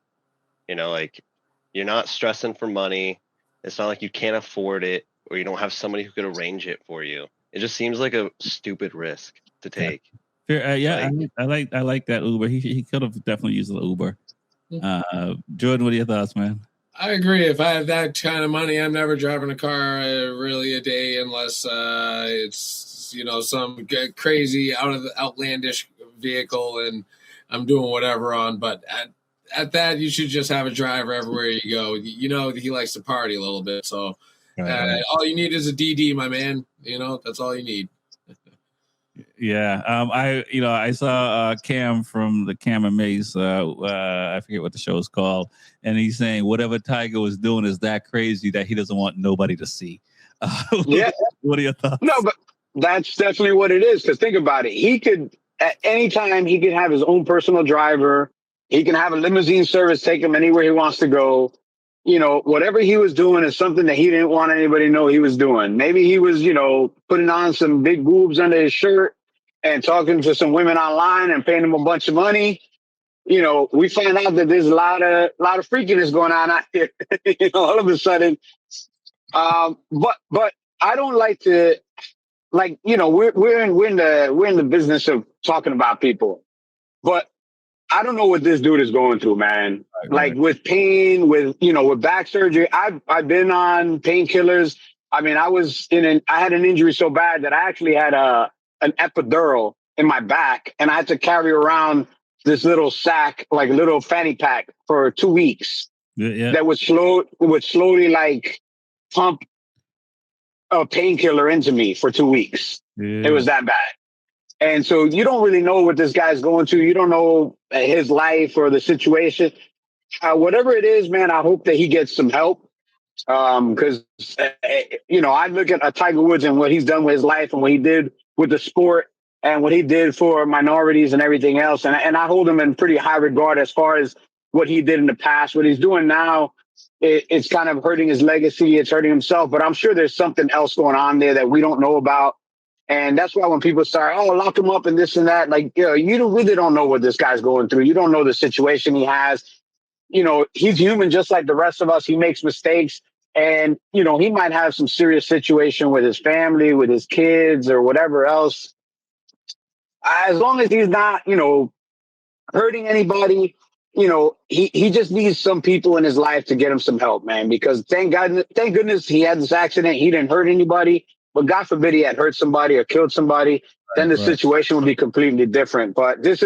You know, like, you're not stressing for money. It's not like you can't afford it. or you don't have somebody who could arrange it for you. It just seems like a stupid risk to take. Yeah, I like that Uber. He could have definitely used the Uber. Jordan, what are your thoughts, man? I agree. If I have that kind of money, I'm never driving a car really a day unless it's some crazy outlandish vehicle and I'm doing whatever on. But at that, you should just have a driver everywhere you go. You know he likes to party a little bit, so all you need is a DD, my man. That's all you need. Yeah, I saw Cam from the Cam and Mace. I forget what the show is called, and he's saying whatever Tiger was doing is that crazy that he doesn't want nobody to see. Yeah. What are your thoughts? No, but that's definitely what it is. Because think about it. He could, at any time, he can have his own personal driver. He can have a limousine service take him anywhere he wants to go. Whatever he was doing is something that he didn't want anybody to know he was doing. Maybe he was, putting on some big boobs under his shirt and talking to some women online and paying them a bunch of money. We find out that there's a lot of freakiness going on out here. All of a sudden. But I don't like to, we're in the business of talking about people, but I don't know what this dude is going through, man. Right. With pain, with back surgery. I've been on painkillers. I mean, I had an injury so bad that I actually had an epidural in my back, and I had to carry around this little sack, like a little fanny pack, for 2 weeks. Yeah. That would slowly like pump a painkiller into me for 2 weeks. Yeah. It was that bad. And so you don't really know what this guy's going through. You don't know his life or the situation. Whatever it is, man, I hope that he gets some help. Because, I look at Tiger Woods and what he's done with his life and what he did with the sport and what he did for minorities and everything else. And I hold him in pretty high regard as far as what he did in the past. What he's doing now, it's kind of hurting his legacy. It's hurting himself. But I'm sure there's something else going on there that we don't know about. And that's why when people start, lock him up and this and that, you really don't know what this guy's going through. You don't know the situation he has. He's human just like the rest of us. He makes mistakes. And, he might have some serious situation with his family, with his kids or whatever else. As long as he's not, hurting anybody, he just needs some people in his life to get him some help, man, because thank goodness he had this accident. He didn't hurt anybody. But God forbid he had hurt somebody or killed somebody, then the situation would be completely different. But he's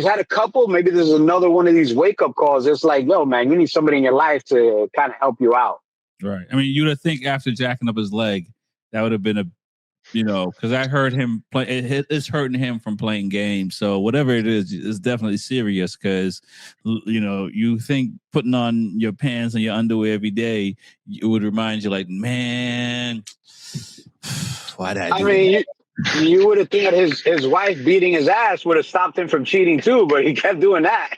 had a couple, maybe there's another one of these wake up calls. It's like, yo, man, you need somebody in your life to kind of help you out. Right. I mean, you'd have think after jacking up his leg, that would have been because I heard him play. It's hurting him from playing games. So whatever it is definitely serious. Because you think putting on your pants and your underwear every day, it would remind you, like, man, why did I do that? You would have thought his wife beating his ass would have stopped him from cheating too, but he kept doing that.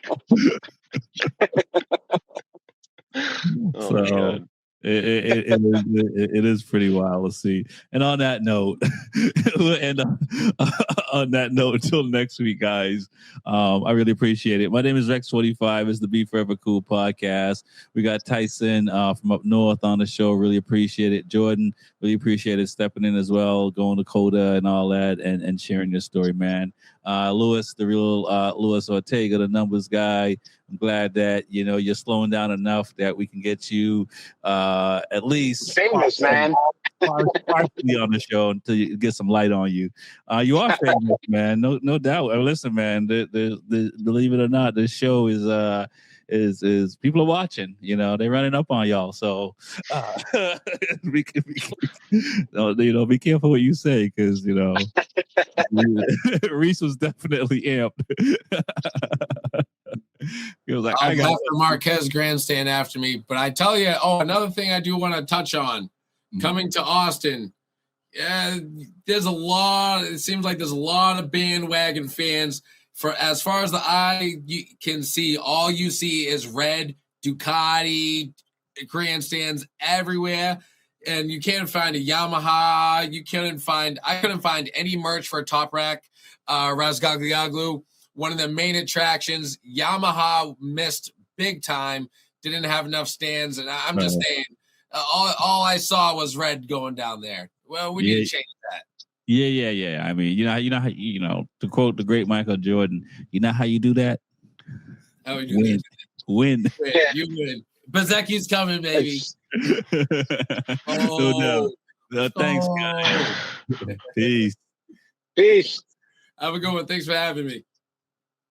My God. It is pretty wild to see. And on that note, we'll end on that note until next week, guys. I really appreciate it. My name is Rex45. It's the Be Forever Cool podcast. We got Tyson from up north on the show. Really appreciate it. Jordan, really appreciate it stepping in as well, going to Coda and all that, and sharing your story, man. Louis, the real Louis Ortega, the numbers guy. I'm glad that you're slowing down enough that we can get you at least famous, man. partially on the show until you get some light on you. You are famous, man. No doubt. Listen, man. Believe it or not, this show is people are watching. They're running up on y'all. So be careful what you say, because Reese was definitely amped. He was like, I got the Marquez grandstand after me. But I tell you, another thing I do want to touch on, coming to Austin. Yeah, it seems like there's a lot of bandwagon fans. For as far as the eye can see, all you see is red Ducati grandstands everywhere. And you can't find a Yamaha. I couldn't find any merch for Top Rack, Razgagliaglu. One of the main attractions, Yamaha missed big time, didn't have enough stands. And I'm just saying, All I saw was red going down there. Well, we need to change that. Yeah. I mean, to quote the great Michael Jordan, you know how you do that? How we do Win. You win. Bezecchi's coming, baby. No, thanks, guys. Peace. Peace. Have a good one. Thanks for having me.